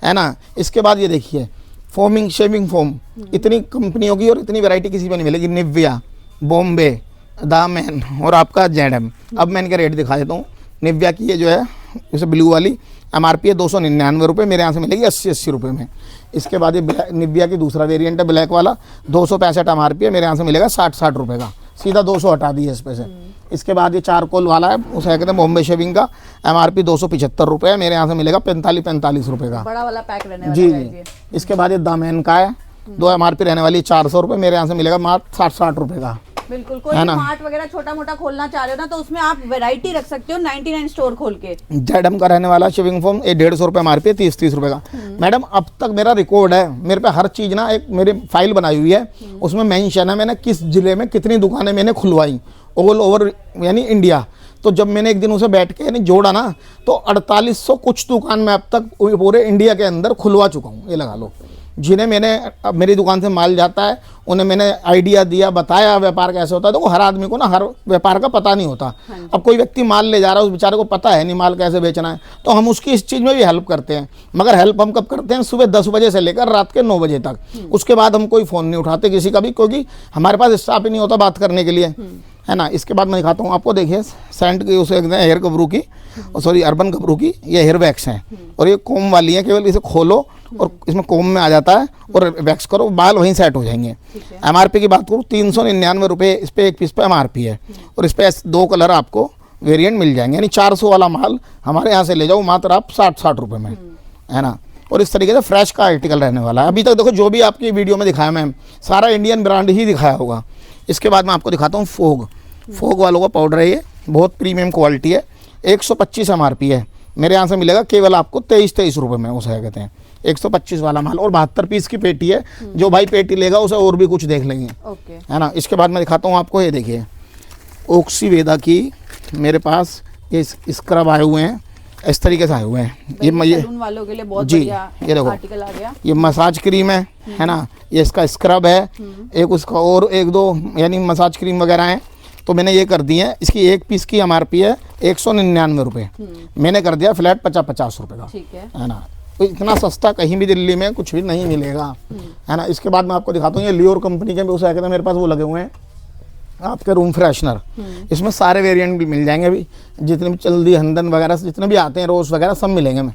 S1: है ना। इसके बाद ये देखिए फोमिंग शेविंग फोम, इतनी कंपनियों की और इतनी वैरायटी किसी में नहीं मिलेगी। निविया, बॉम्बे, दामन और आपका ZM। अब मैं इनके रेट दिखा देता हूँ। निविया की ये जो है जैसे ब्लू वाली MRP है 299 रुपये, मेरे यहाँ से मिलेगी 80 रुपये में। इसके बाद ये निविया की दूसरा वेरिएंट है ब्लैक वाला, 265 MRP है, मेरे यहाँ से मिलेगा 60 रुपये का, सीधा 200 हटा दिए इस पे से। इसके बाद ये चारकोल वाला है, उसे कहते हैं बॉम्बे शेविंग का, MRP 275 रुपये है, मेरे यहाँ से मिलेगा 45 रुपये का,
S2: बड़ा वाला पैक रहने वाला
S1: जी
S2: है
S1: जी।
S2: ये।
S1: इसके बाद ये दामन का है, 2 MRP रहने वाली 400 रुपये, मेरे यहाँ से मिलेगा मात्र 60 रुपये का।
S2: बिल्कुल, कोई
S1: है
S2: भी
S1: ना।
S2: मार्ट वगैरह छोटा मोटा खोलना चाह रहे हो ना, तो उसमें आप वैरायटी रख सकते हो 99 स्टोर खोल के।
S1: ZM का रहने वाला शेविंग फोम ये 150 रुपये MRP है, 30 रुपये का। मैडम अब तक मेरा रिकॉर्ड है, मेरे पे हर चीज़ ना एक मेरी फाइल बनाई हुई है, उसमें मेंशन है मैंने किस जिले में कितनी दुकानें मैंने खुलवाई ऑल ओवर यानी इंडिया। तो जब मैंने एक दिन उसे बैठ के यानी जोड़ा ना, तो 4800 कुछ दुकान में अब तक पूरे इंडिया के अंदर खुलवा चुका हूँ, ये लगा लो। जिन्हें मैंने, अब मेरी दुकान से माल जाता है, उन्हें मैंने आइडिया दिया, बताया व्यापार कैसे होता है। तो हर आदमी को ना हर व्यापार का पता नहीं होता। अब कोई व्यक्ति माल ले जा रहा है, उस बेचारे को पता है नहीं माल कैसे बेचना है, तो हम उसकी इस चीज़ में भी हेल्प करते हैं। मगर हेल्प हम कब करते हैं? सुबह 10 बजे से लेकर रात के 9 बजे तक। उसके बाद हम कोई फ़ोन नहीं उठाते किसी का भी, क्योंकि हमारे पास स्टाफ ही नहीं होता बात करने के लिए, है ना। इसके बाद मैं दिखाता हूँ आपको, देखिए सेंट की उसे हेयर कबरू की, सॉरी अर्बन कबरू की, ये हेयर वैक्स है, और ये कोम वाली है। केवल इसे खोलो और इसमें कोम में आ जाता है और वैक्स करो, बाल वहीं सेट हो जाएंगे। MRP की बात करूँ 399 रुपये इस पर एक पीस पे MRP है, और इस पर 2 कलर आपको वेरिएंट मिल जाएंगे, यानी 400 वाला माल हमारे यहाँ से ले जाओ मात्र आप 60 रुपये में, है ना। और इस तरीके से फ्रेश का आर्टिकल रहने वाला है। अभी तक देखो जो भी आपकी वीडियो में दिखाया मैम, सारा इंडियन ब्रांड ही दिखाया होगा। इसके बाद मैं आपको दिखाता हूँ फोग वालों का पाउडर है, ये बहुत प्रीमियम क्वालिटी है, 125 MRP है, मेरे यहाँ से मिलेगा केवल आपको 23 रुपये में, उसे कहते हैं 125 वाला माल, और 72 पीस की पेटी है। जो भाई पेटी लेगा उसे और भी कुछ देख लेंगे, है ना। इसके बाद मैं दिखाता हूँ आपको, ये देखिए ऑक्सीवेदा की मेरे पास ये स्क्रब आए हुए हैं, इस तरीके से आए हुए हैं। ये
S2: सैलून वालों के लिए बहुत
S1: जी,
S2: बढ़िया
S1: ये देखो
S2: आर्टिकल आ गया।
S1: ये मसाज क्रीम है ना, ये इसका स्क्रब है, एक उसका और 1-2 यानी मसाज क्रीम वगैरह हैं। तो मैंने ये कर दी है, इसकी एक पीस की MRP है 199 रुपये, मैंने कर दिया फ्लैट 50 रुपये का,
S2: ठीक
S1: है ना। तो इतना सस्ता कहीं भी दिल्ली में कुछ भी नहीं मिलेगा, है ना। इसके बाद मैं आपको दिखाता हूँ, ये लियोर कंपनी के उसे कहते हैं, मेरे पास वो लगे हुए हैं आपके रूम फ्रेशनर। इसमें सारे वेरिएंट भी मिल जाएंगे, अभी जितने भी जल्दी हंदन वगैरह जितने भी आते हैं, रोज वगैरह सब मिलेंगे। मैं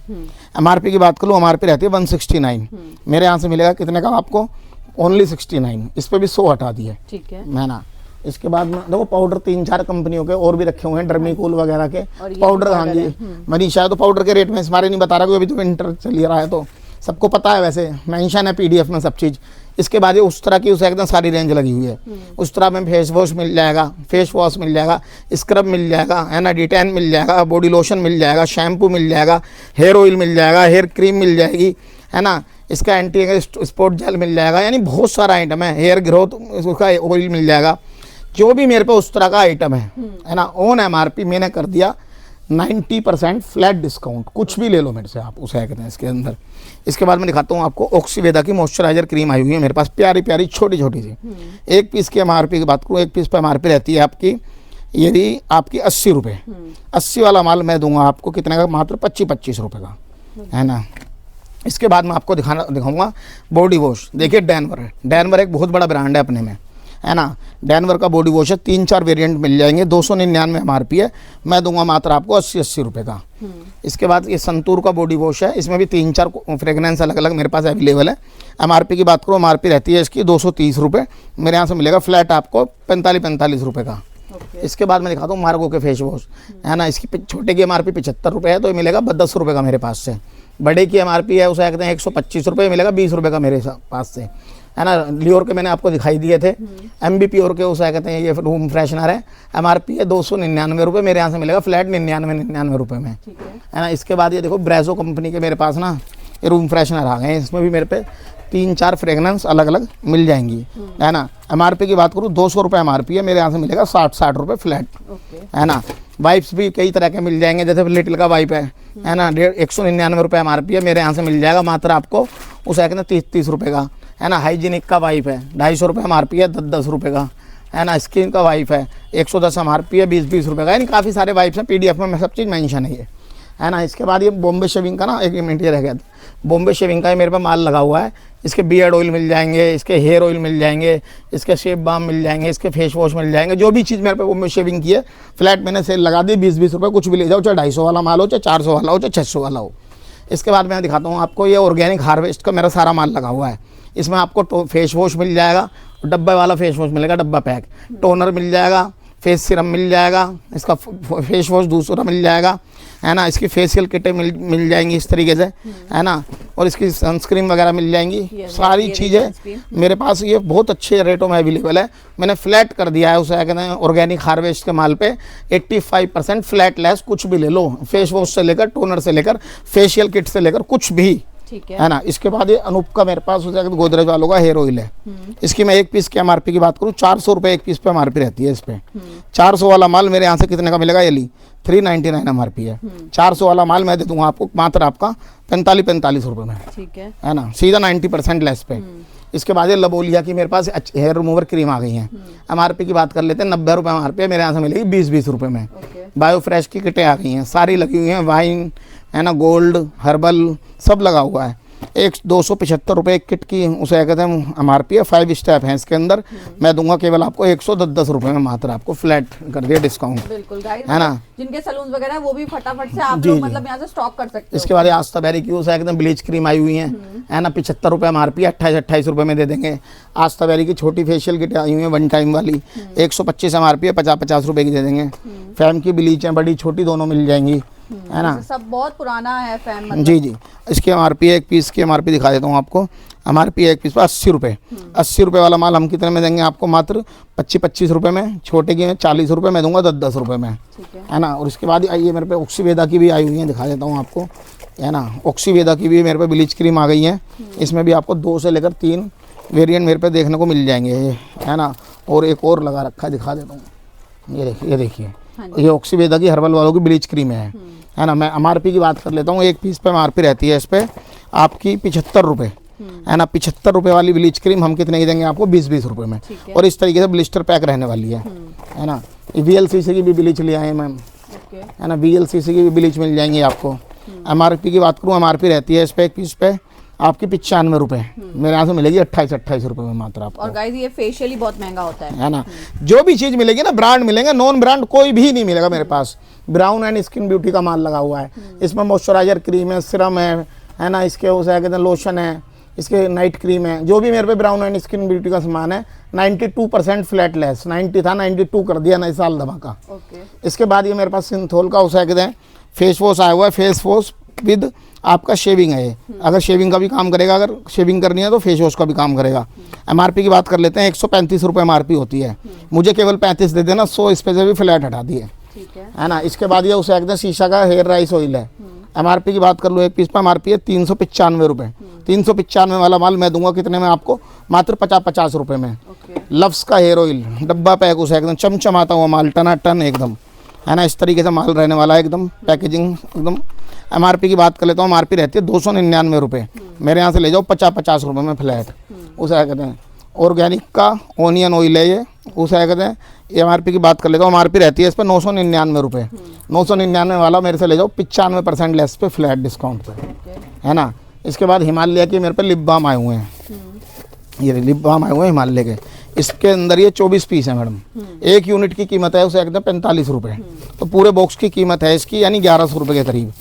S1: MRP की बात करूँ, MRP रहती है 169, मेरे यहाँ से मिलेगा कितने का आपको? ओनली 69, इस पर भी 100 हटा दिए,
S2: ठीक है
S1: ना। इसके बाद में देखो पाउडर 3-4 कंपनियों के और भी रखे हुए हैं, डर्मीकूल वगैरह के पाउडर। हाँ जी, मनीषा, तो पाउडर के रेट में इस बारे नहीं बता रहा, अभी तो विंटर चल ही रहा है तो सबको पता है, वैसे मेंशन है PDF में सब चीज़। इसके बाद ये उस तरह की उसे एकदम सारी रेंज लगी हुई है, उस तरह में फेस वॉश मिल जाएगा, स्क्रब मिल जाएगा, है ना, डिटेन मिल जाएगा, बॉडी लोशन मिल जाएगा, शैम्पू मिल जाएगा, हेयर ऑयल मिल जाएगा, हेयर क्रीम मिल जाएगी, है ना। इसका एंटी स्पॉट जेल मिल जाएगा, यानी बहुत सारा आइटम है। हेयर ग्रोथ उसका ऑयल मिल जाएगा, जो भी मेरे पे उस तरह का आइटम है ना। ऑन MRP मैंने कर दिया 90% फ्लैट डिस्काउंट, कुछ भी ले लो मेरे से आप, उसे कहते हैं इसके अंदर। इसके बाद मैं दिखाता हूँ आपको, ऑक्सीवेदा की मॉइस्चराइजर क्रीम आई हुई है मेरे पास, प्यारी प्यारी छोटी छोटी सी। एक पीस की MRP की बात करूँ, एक पीस पर MRP रहती है आपकी ये रही आपकी 80 रुपये। 80 वाला माल मैं दूंगा आपको कितने का, मात्र 25 रुपये का, है ना। इसके बाद मैं आपको दिखाऊंगा बॉडी वॉश। देखिए डैनवर है, डैनवर एक बहुत बड़ा ब्रांड है अपने में, है ना। डैनवर का बॉडी वॉश है, 3-4 वेरिएंट मिल जाएंगे, 299 MRP है, मैं दूंगा मात्र आपको 80 रुपये का। इसके बाद ये संतूर का बॉडी वॉश है, इसमें भी 3-4 फ्रेगनेंस अलग अलग मेरे पास अवेलेबल है। MRP की बात करूँ, MRP रहती है इसकी 230 रुपये, मेरे यहाँ से मिलेगा फ्लैट आपको 45 रुपये का। इसके बाद मैं दिखाता हूँ मार्गो के फेस वॉश, है ना। इसकी छोटे की MRP 75 रुपये है, तो ये मिलेगा 10 रुपये का मेरे पास से। बड़े की MRP है उसे कहते हैं 125 रुपये, मिलेगा 20 रुपये का मेरे पास से, है ना। लियोर के मैंने आपको दिखाई दिए थे, MB प्योर के उसे कहते हैं, ये रूम फ्रेशनर है, MRP है 299 रुपये, मेरे यहाँ से मिलेगा फ्लैट 99 रुपये में, है ना। इसके बाद ये देखो ब्रेजो कंपनी के मेरे पास ना ये रूम फ्रेशनर आ गए हैं, इसमें भी मेरे पे 3-4 फ्रेगनेंस अलग अलग मिल जाएंगी, है ना। MRP की बात करूँ 200 रुपये MRP है, मेरे यहाँ से मिलेगा 60 रुपये फ्लैट, है ना। वाइप्स भी कई तरह के मिल जाएंगे, जैसे लिटिल का वाइप है ना, 199 रुपये MRP है, मेरे यहाँ से मिल जाएगा मात्र आपको उसे कहते हैं 30 रुपये का, है ना। हाइजीनिक का वाइप है 250 रुपये MRP है, 10 रुपये का, है ना। स्किन का वाइप है 110 MRP है, 20 रुपये का, यानी काफ़ी सारे वाइप्स हैं, PDF में सब चीज़ मेंशन है ये, है ना। इसके बाद ये बॉम्बे शेविंग का ना, एक मिनट ये रह गया, बॉम्बे शेविंग का मेरे पास माल लगा हुआ है। इसके बियर्ड ऑयल मिल जाएंगे, इसके हेयर ऑयल मिल जाएंगे, इसके शेप बाम मिल जाएंगे, इसके फेस वॉश मिल जाएंगे, जो भी चीज़ मेरे पे बॉम्बे शेविंग की है फ्लैट मैंने सेल लगा दी 20 रुपये, कुछ भी ले जाओ, चाहे 250 वाला माल हो, चाहे 400 वाला हो, चाहे 600 वाला हो। इसके बाद मैं दिखाता हूँ आपको, ये ऑर्गेनिक हार्वेस्ट का मेरा सारा माल लगा हुआ है। इसमें आपको फेस वॉश मिल जाएगा, डब्बे वाला फेस वॉश मिलेगा, डब्बा पैक, टोनर मिल जाएगा, फेस सीरम मिल जाएगा, इसका फेस वॉश दूसरा मिल जाएगा, है ना। इसकी फेशियल किटें मिल जाएंगी इस तरीके से, है ना। और इसकी सनस्क्रीन वगैरह मिल जाएंगी, सारी चीज़ें मेरे पास ये बहुत अच्छे रेटों में अवेलेबल है। मैंने फ्लैट कर दिया है उसे कहते हैं ऑर्गेनिक हार्वेस्ट के माल पे 85% फ्लैट लेस, कुछ भी ले लो, फेस वॉश से लेकर, टोनर से लेकर, फेशियल किट से लेकर, कुछ भी,
S2: ठीक
S1: है ना। इसके बाद ये अनूप का मेरे पास उसे गोदरेज वालों का हेयर ऑयल है, इसकी मैं एक पीस की MRP की बात करूँ 400 रुपये एक पीस पे MRP रहती है। इस पे 400 वाला माल मेरे यहाँ से कितने का मिलेगा, ये ली 399 MRP है। 400 वाला माल मैं दे दूंगा आपको मात्र आपका 45 रुपये में, ठीक है ना, सीधा 90% लेस पे। इसके बाद ये लबोलिया की मेरे पास हेयर रिमूवर क्रीम आ गई है, MRP की बात कर लेते हैं 90 रुपये MRP है, मेरे यहाँ से मिलेगी 20 रुपये में। बायो फ्रेश की किटें आ गई हैं, सारी लगी हुई हैं, वाइन, है ना, गोल्ड, हर्बल सब लगा हुआ है। 275 रुपये एक किट की उसे कहते हैं MRP है, 5 स्टेप हैं इसके अंदर, मैं दूंगा केवल आपको 110 रुपये में, मात्र आपको फ्लैट कर दिया डिस्काउंट,
S2: बिल्कुल,
S1: है ना।
S2: जिनके सैलून वगैरह है वो भी फटाफट से आप लोग मतलब यहाँ से स्टॉक कर सकते हो।
S1: इसके बाद आस्था बेरी की उसे एकदम ब्लीच क्रीम आई हुई है ना, 75 रुपये MRP, 28 रुपये में दे देंगे। आस्था बेरी की छोटी फेशियल किट आई हुई है 1 टाइम वाली, 125 MRP है, 50 रुपये की दे देंगे। फैम की ब्लीच है, बड़ी छोटी दोनों मिल जाएंगी, है ना।
S2: सब बहुत पुराना है फैम, मतलब।
S1: जी, इसकी MRP एक पीस की MRP दिखा देता हूँ आपको। MRP एक पीस पर 80 रुपये, 80 रुपये वाला माल हम कितने में देंगे आपको, मात्र 25 रुपये में। छोटे की 40 रुपये में दूंगा, 10 रुपये में, है ना। और इसके बाद आइए मेरे पे ऑक्सीवेदा की भी आई हुई है, दिखा देता हूँ आपको, है ना। ऑक्सीवेदा की भी मेरे पे ब्लीच क्रीम आ गई है, इसमें भी आपको 2 से लेकर 3 वेरिएंट मेरे पे देखने को मिल जाएंगे, है ना। और एक और लगा रखा है, दिखा देता हूँ, ये देखिए ये ऑक्सीवेदा की हर्बल वालों की ब्लीच क्रीम है ना। मैं MRP की बात कर लेता हूँ, एक पीस पे MRP रहती है इस पर आपकी 75 रुपये, है ना। 75 रुपये वाली ब्लीच क्रीम हम कितने की देंगे आपको, 20 रुपये में। और इस तरीके से ब्लिस्टर पैक रहने वाली है ना। VLCC की भी ब्लीच ले आए मैम, है ना, VLCC की भी ब्लीच मिल जाएंगी आपको। MRP की बात करूँ, MRP रहती है इस पर एक पीस पे आपकी 95 रुपये, मेरे यहाँ से मिलेगी 28 रुपये में मात्र आपको।
S2: और गाइस ये फेशियल ही बहुत महंगा होता है
S1: ना। जो भी चीज़ मिलेगी ना ब्रांड मिलेंगे, नॉन ब्रांड कोई भी नहीं मिलेगा मेरे पास। ब्राउन एंड स्किन ब्यूटी का माल लगा हुआ है, इसमें मॉइस्चराइजर क्रीम है, सिरम है ना, इसके उसे कहते हैं लोशन है, इसके नाइट क्रीम है। जो भी मेरे पे ब्राउन एंड स्किन ब्यूटी का सामान है 92% फ्लैट लेस, 90 था 92 कर दिया नए साल धमाका। इसके बाद ये मेरे पास सिंथोल का उसे कहते हैं फेस वॉश आया हुआ है, फेस वॉश विद आपका शेविंग है ये, अगर शेविंग का भी काम करेगा, अगर शेविंग करनी है तो फेस वॉश का भी काम करेगा। MRP की बात कर लेते हैं, 135 रुपये MRP होती है, मुझे केवल 35 दे देना, 100 इस पे से भी फ्लैट हटा दिए, है ना। इसके बाद ये उसे एकदम शीशा का हेयर राइस ऑयल है, MRP की बात कर लो, एक पीस पर MRP है 395 रुपये। 395 वाला माल मैं दूंगा कितने में आपको, मात्र 50 रुपये में। लव्स का हेयर ऑयल डब्बा पैक उसे एकदम चमचमाता हुआ माल, टनाटन एकदम, है ना। इस तरीके से माल रहने वाला है, एकदम पैकेजिंग एकदम। MRP की बात कर लेता हूँ, MRP रहती है 299 रुपये, मेरे यहाँ से ले जाओ 50 रुपये में फ्लैट उसे कहते हैं। ऑर्गेनिक का ओनियन ऑयल है ये, उस क्या कहते हैं MRP की बात कर लेता हूँ। MRP रहती है इस पर 999 रुपये। 999 वाला मेरे से ले जाओ 95% लेस पे, फ्लैट डिस्काउंट पे, है ना। इसके बाद हिमालय के मेरे पे लिप बाम आए हुए हैं, ये लिप बाम आए हुए हैं हिमालय के। इसके अंदर ये 24 पीस है मैडम। एक यूनिट की कीमत है उसे एकदम 45 रुपये। तो पूरे बॉक्स की कीमत है इसकी यानी 1100 रुपये के करीब।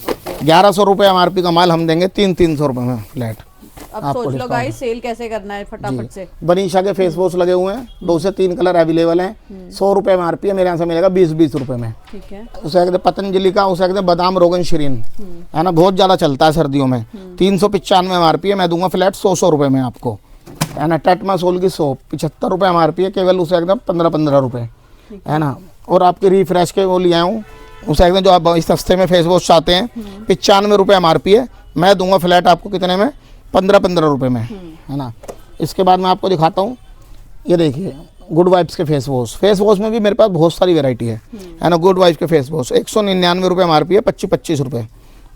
S1: 1100 रुपये MRP का माल हम देंगे 300 रुपये में फ्लैट।
S2: अब सोच लो गाइस सेल कैसे करना है फटाफट से।
S1: बनीशा के फेस वॉश लगे हुए हैं, 2 से 3 कलर अवेलेबल हैं। 100 रुपये MRP है, मेरे यहाँ से मिलेगा 20 रुपये में।
S2: ठीक है।
S1: उसे कहते पतंजलि का, उसे कहते बादाम रोगन शरीन, है ना, बहुत ज़्यादा चलता है सर्दियों में। 395 MRP है, मैं दूंगा फ्लैट 100 रुपये में आपको, है ना। टेटमा सोल की सोप 75 रुपये MRP है, केवल उसे एकदम 15 रुपये, है ना। और आपके रिफ्रेश के वो ले आया हूँ, उसे एकदम जो आप इस सस्ते में फेस वॉश चाहते हैं 95 रुपये MRP है, मैं दूंगा फ्लैट आपको कितने में, 15 रुपये में, है ना। इसके बाद मैं आपको दिखाता हूँ, ये देखिए गुड वाइब्स के फेस वॉश में भी मेरे पास बहुत सारी वैरायटी है ना। गुड वाइब्स के फेस वॉश 199 रुपये MRP है, 25 रुपये,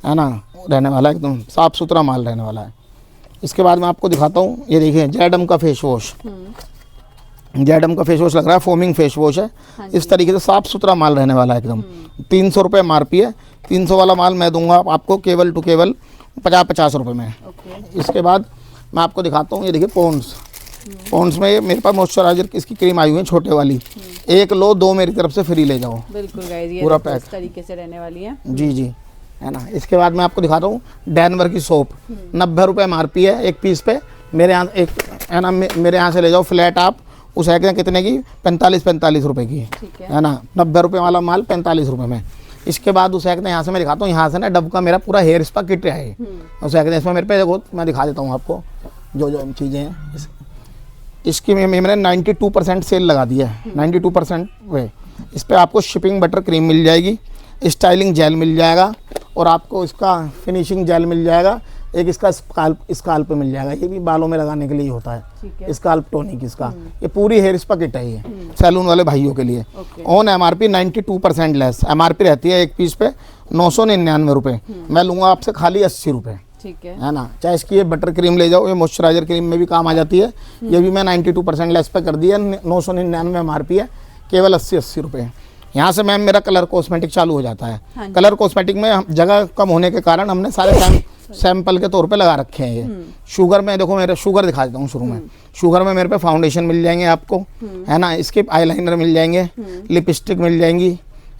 S1: है ना, रहने वाला एकदम साफ़ सुथरा माल रहने वाला है। इसके बाद मैं आपको दिखाता हूँ, ये देखिए जैडम का फेस वॉश, जैडम का फेस वॉश लग रहा है, फोमिंग फेस वॉश है। इस तरीके से साफ़ सुथरा माल रहने वाला है एकदम। 300 रुपये MRP है, 300 वाला माल मैं दूंगा आपको केवल टू केवल 50 रुपये में। इसके बाद मैं आपको दिखाता हूँ, ये देखिए पॉन्ड्स में मेरे पास मॉइस्चराइजर की इसकी क्रीम आई हुई है छोटे वाली, 1 लो 2 मेरी तरफ से फ्री ले जाओ।
S2: बिल्कुल गाइस, ये
S1: पूरा पैक
S2: इस तरीके से रहने वाली है।
S1: जी, है ना। इसके बाद मैं आपको दिखाता हूँ डैनवर की सोप, 90 रुपये MRP है एक पीस पे, मेरे यहाँ एक, है ना, मेरे यहाँ से ले जाओ फ्लैट आप उस है कितने की, 45 रुपये की, है ना। 90 रुपये वाला माल 45 रुपये में। इसके बाद उसे कहते हैं यहाँ से मैं दिखाता हूँ, यहाँ से ना डब का मेरा पूरा हेयर स्पा किट है, उसे कहते हैं इसमें मेरे पे देखो मैं दिखा देता हूँ आपको जो चीज़ें हैं। इसकी मैंने 92% सेल लगा दी है, 92% वे। इस पर आपको शिपिंग बटर क्रीम मिल जाएगी, स्टाइलिंग जेल मिल जाएगा, और आपको इसका फिनिशिंग जेल मिल जाएगा, एक इसका स्काल्प मिल जाएगा, ये भी बालों में लगाने के लिए होता है, स्काल्प टोनिक इसका। ये पूरी हेयर स्पा किट है ये सैलून वाले भाइयों के लिए। ऑन MRP 92% लेस MRP रहती है एक पीस पे 999 रुपये, मैं लूँगा आपसे खाली 80 रुपये,
S2: ठीक
S1: है ना। चाहे इसकी ये बटर क्रीम ले जाओ, ये मॉइस्चराइजर क्रीम में भी काम आ जाती है, ये भी मैं 92% लेस पे कर दी है, 999 MRP है, केवल 80 रुपये। यहाँ से मैम मेरा कलर कॉस्मेटिक चालू हो जाता है। कलर कॉस्मेटिक में जगह कम होने के कारण हमने सारे सैंपल के तौर पे लगा रखे हैं ये। शुगर में देखो, मेरे शुगर दिखा देता हूँ शुरू में। शुगर में मेरे पे फाउंडेशन मिल जाएंगे आपको, है ना, इसके आईलाइनर मिल जाएंगे, लिपस्टिक मिल जाएंगी,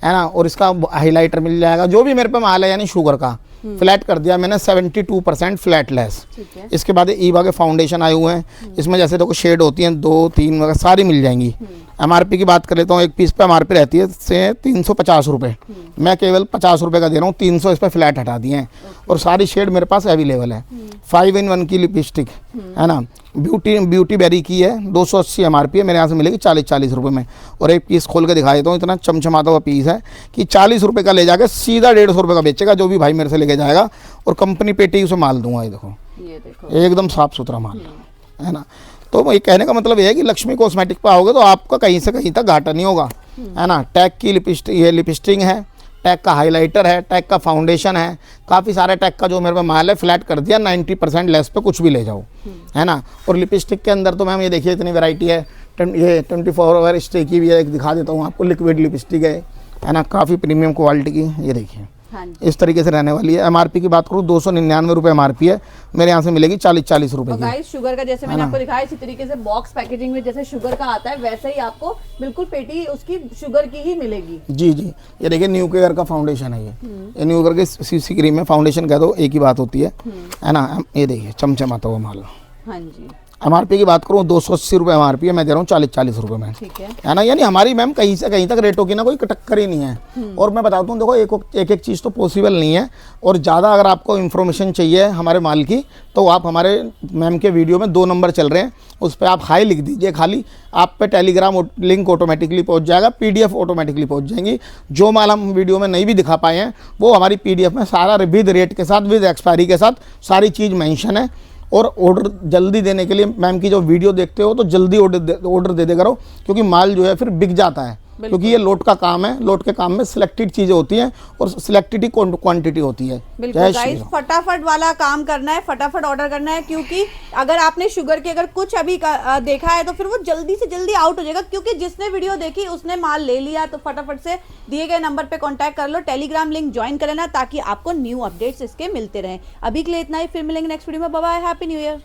S1: है ना, और इसका हाईलाइटर मिल जाएगा। जो भी मेरे पे माल है यानी शुगर का फ्लैट कर दिया मैंने 72% फ्लैट लेस। इसके बाद ईवा के फाउंडेशन आए हुए हैं, इसमें जैसे देखो शेड होती हैं 2 3 वगैरह सारी मिल जाएंगी। MRP की बात कर लेता हूँ, एक पीस पे MRP रहती है से 350 रुपये, मैं केवल 50 रुपये का दे रहा हूँ, 300 इस पर फ्लैट हटा दिए हैं, और सारी शेड मेरे पास अवेलेबल है। 5 in 1 की लिपस्टिक, है ना, ब्यूटी बेरी की है, 280 MRP है, मेरे यहाँ से मिलेगी 40 रुपये में। और एक पीस खोल के दिखा देता हूँ, इतना चमचमाता हुआ पीस है कि 40 रुपये का ले जाकर सीधा 150 रुपये का बेचेगा जो भी भाई मेरे से लेके जाएगा, और कंपनी पेटी उसे माल दूंगा। ये देखो एकदम साफ सुथरा माल, है ना। तो ये कहने का मतलब ये है कि लक्ष्मी कॉस्मेटिक पे आओगे तो आपका कहीं से कहीं तक घाटा नहीं होगा, है ना। टैग की लिपस्टिक है, टैग का हाइलाइटर है, टैग का फाउंडेशन है, काफ़ी सारे टैग का जो मेरे पे माल है फ्लैट कर दिया 90% लेस पे, कुछ भी ले जाओ, है ना। और लिपस्टिक के अंदर तो मैम ये देखिए इतनी वैरायटी है, ये 24 आवर स्टे की भी है, दिखा देता हूँ आपको, लिक्विड लिपस्टिक है ना, काफ़ी प्रीमियम क्वालिटी की, ये देखिए इस तरीके से रहने वाली है। MRP की बात करूँ 299 रुपये MRP है, मेरे यहाँ से मिलेगी 40 रुपये की।
S2: गाइस शुगर का जैसे मैंने आपको दिखाया इसी तरीके से बॉक्स पैकेजिंग में जैसे शुगर का आता है वैसे ही आपको बिल्कुल पेटी उसकी शुगर की ही मिलेगी।
S1: जी, ये देखिए न्यू केयर का फाउंडेशन है, ये न्यू केयर के CC क्रीम है, फाउंडेशन कह दो एक ही बात होती है ना। ये देखिए चमचमाता हुआ माल।
S2: हाँ जी।
S1: MRP की बात करूँ 280 रुपये MRP है, मैं दे रहा हूँ 40 रुपये में,
S2: ठीक
S1: है ना। यानी हमारी मैम कहीं से कहीं तक रेटों की ना कोई टक्कर ही नहीं है। और मैं बताता हूँ देखो एक चीज़ तो पॉसिबल नहीं है, और ज़्यादा अगर आपको इन्फॉर्मेशन चाहिए हमारे माल की तो आप हमारे मैम के वीडियो में 2 नंबर चल रहे हैं, उस पर आप हाई लिख दीजिए खाली, आप पे टेलीग्राम लिंक ऑटोमेटिकली पहुँच जाएगा, PDF ऑटोमेटिकली पहुँच जाएंगी। जो माल हम वीडियो में नहीं भी दिखा पाए हैं वो हमारी PDF में सारा विद रेट के साथ, विद एक्सपायरी के साथ सारी चीज़ मेंशन है। और ऑर्डर जल्दी देने के लिए मैम की जो वीडियो देखते हो तो जल्दी ऑर्डर दे करो, क्योंकि माल जो है फिर बिक जाता है, क्योंकि ये लोट का काम है। लोट के काम में सिलेक्टेड चीजें होती हैं और सिलेक्टेड ही क्वांटिटी होती है।
S2: बिल्कुल
S1: जय
S2: गाइस,
S1: श्री राम।
S2: फटाफट वाला काम करना है, फटाफट ऑर्डर करना है, क्योंकि अगर आपने शुगर के अगर कुछ अभी देखा है तो फिर वो जल्दी से जल्दी आउट हो जाएगा, क्योंकि जिसने वीडियो देखी उसने माल ले लिया। तो फटाफट से दिए गए नंबर पे कांटेक्ट कर लो, टेलीग्राम लिंक ज्वाइन कर लेना ताकि आपको न्यू अपडेट्स इसके मिलते रहें। अभी के लिए इतना ही, फिर मिलेंगे नेक्स्ट वीडियो में। Bye bye, happy new year.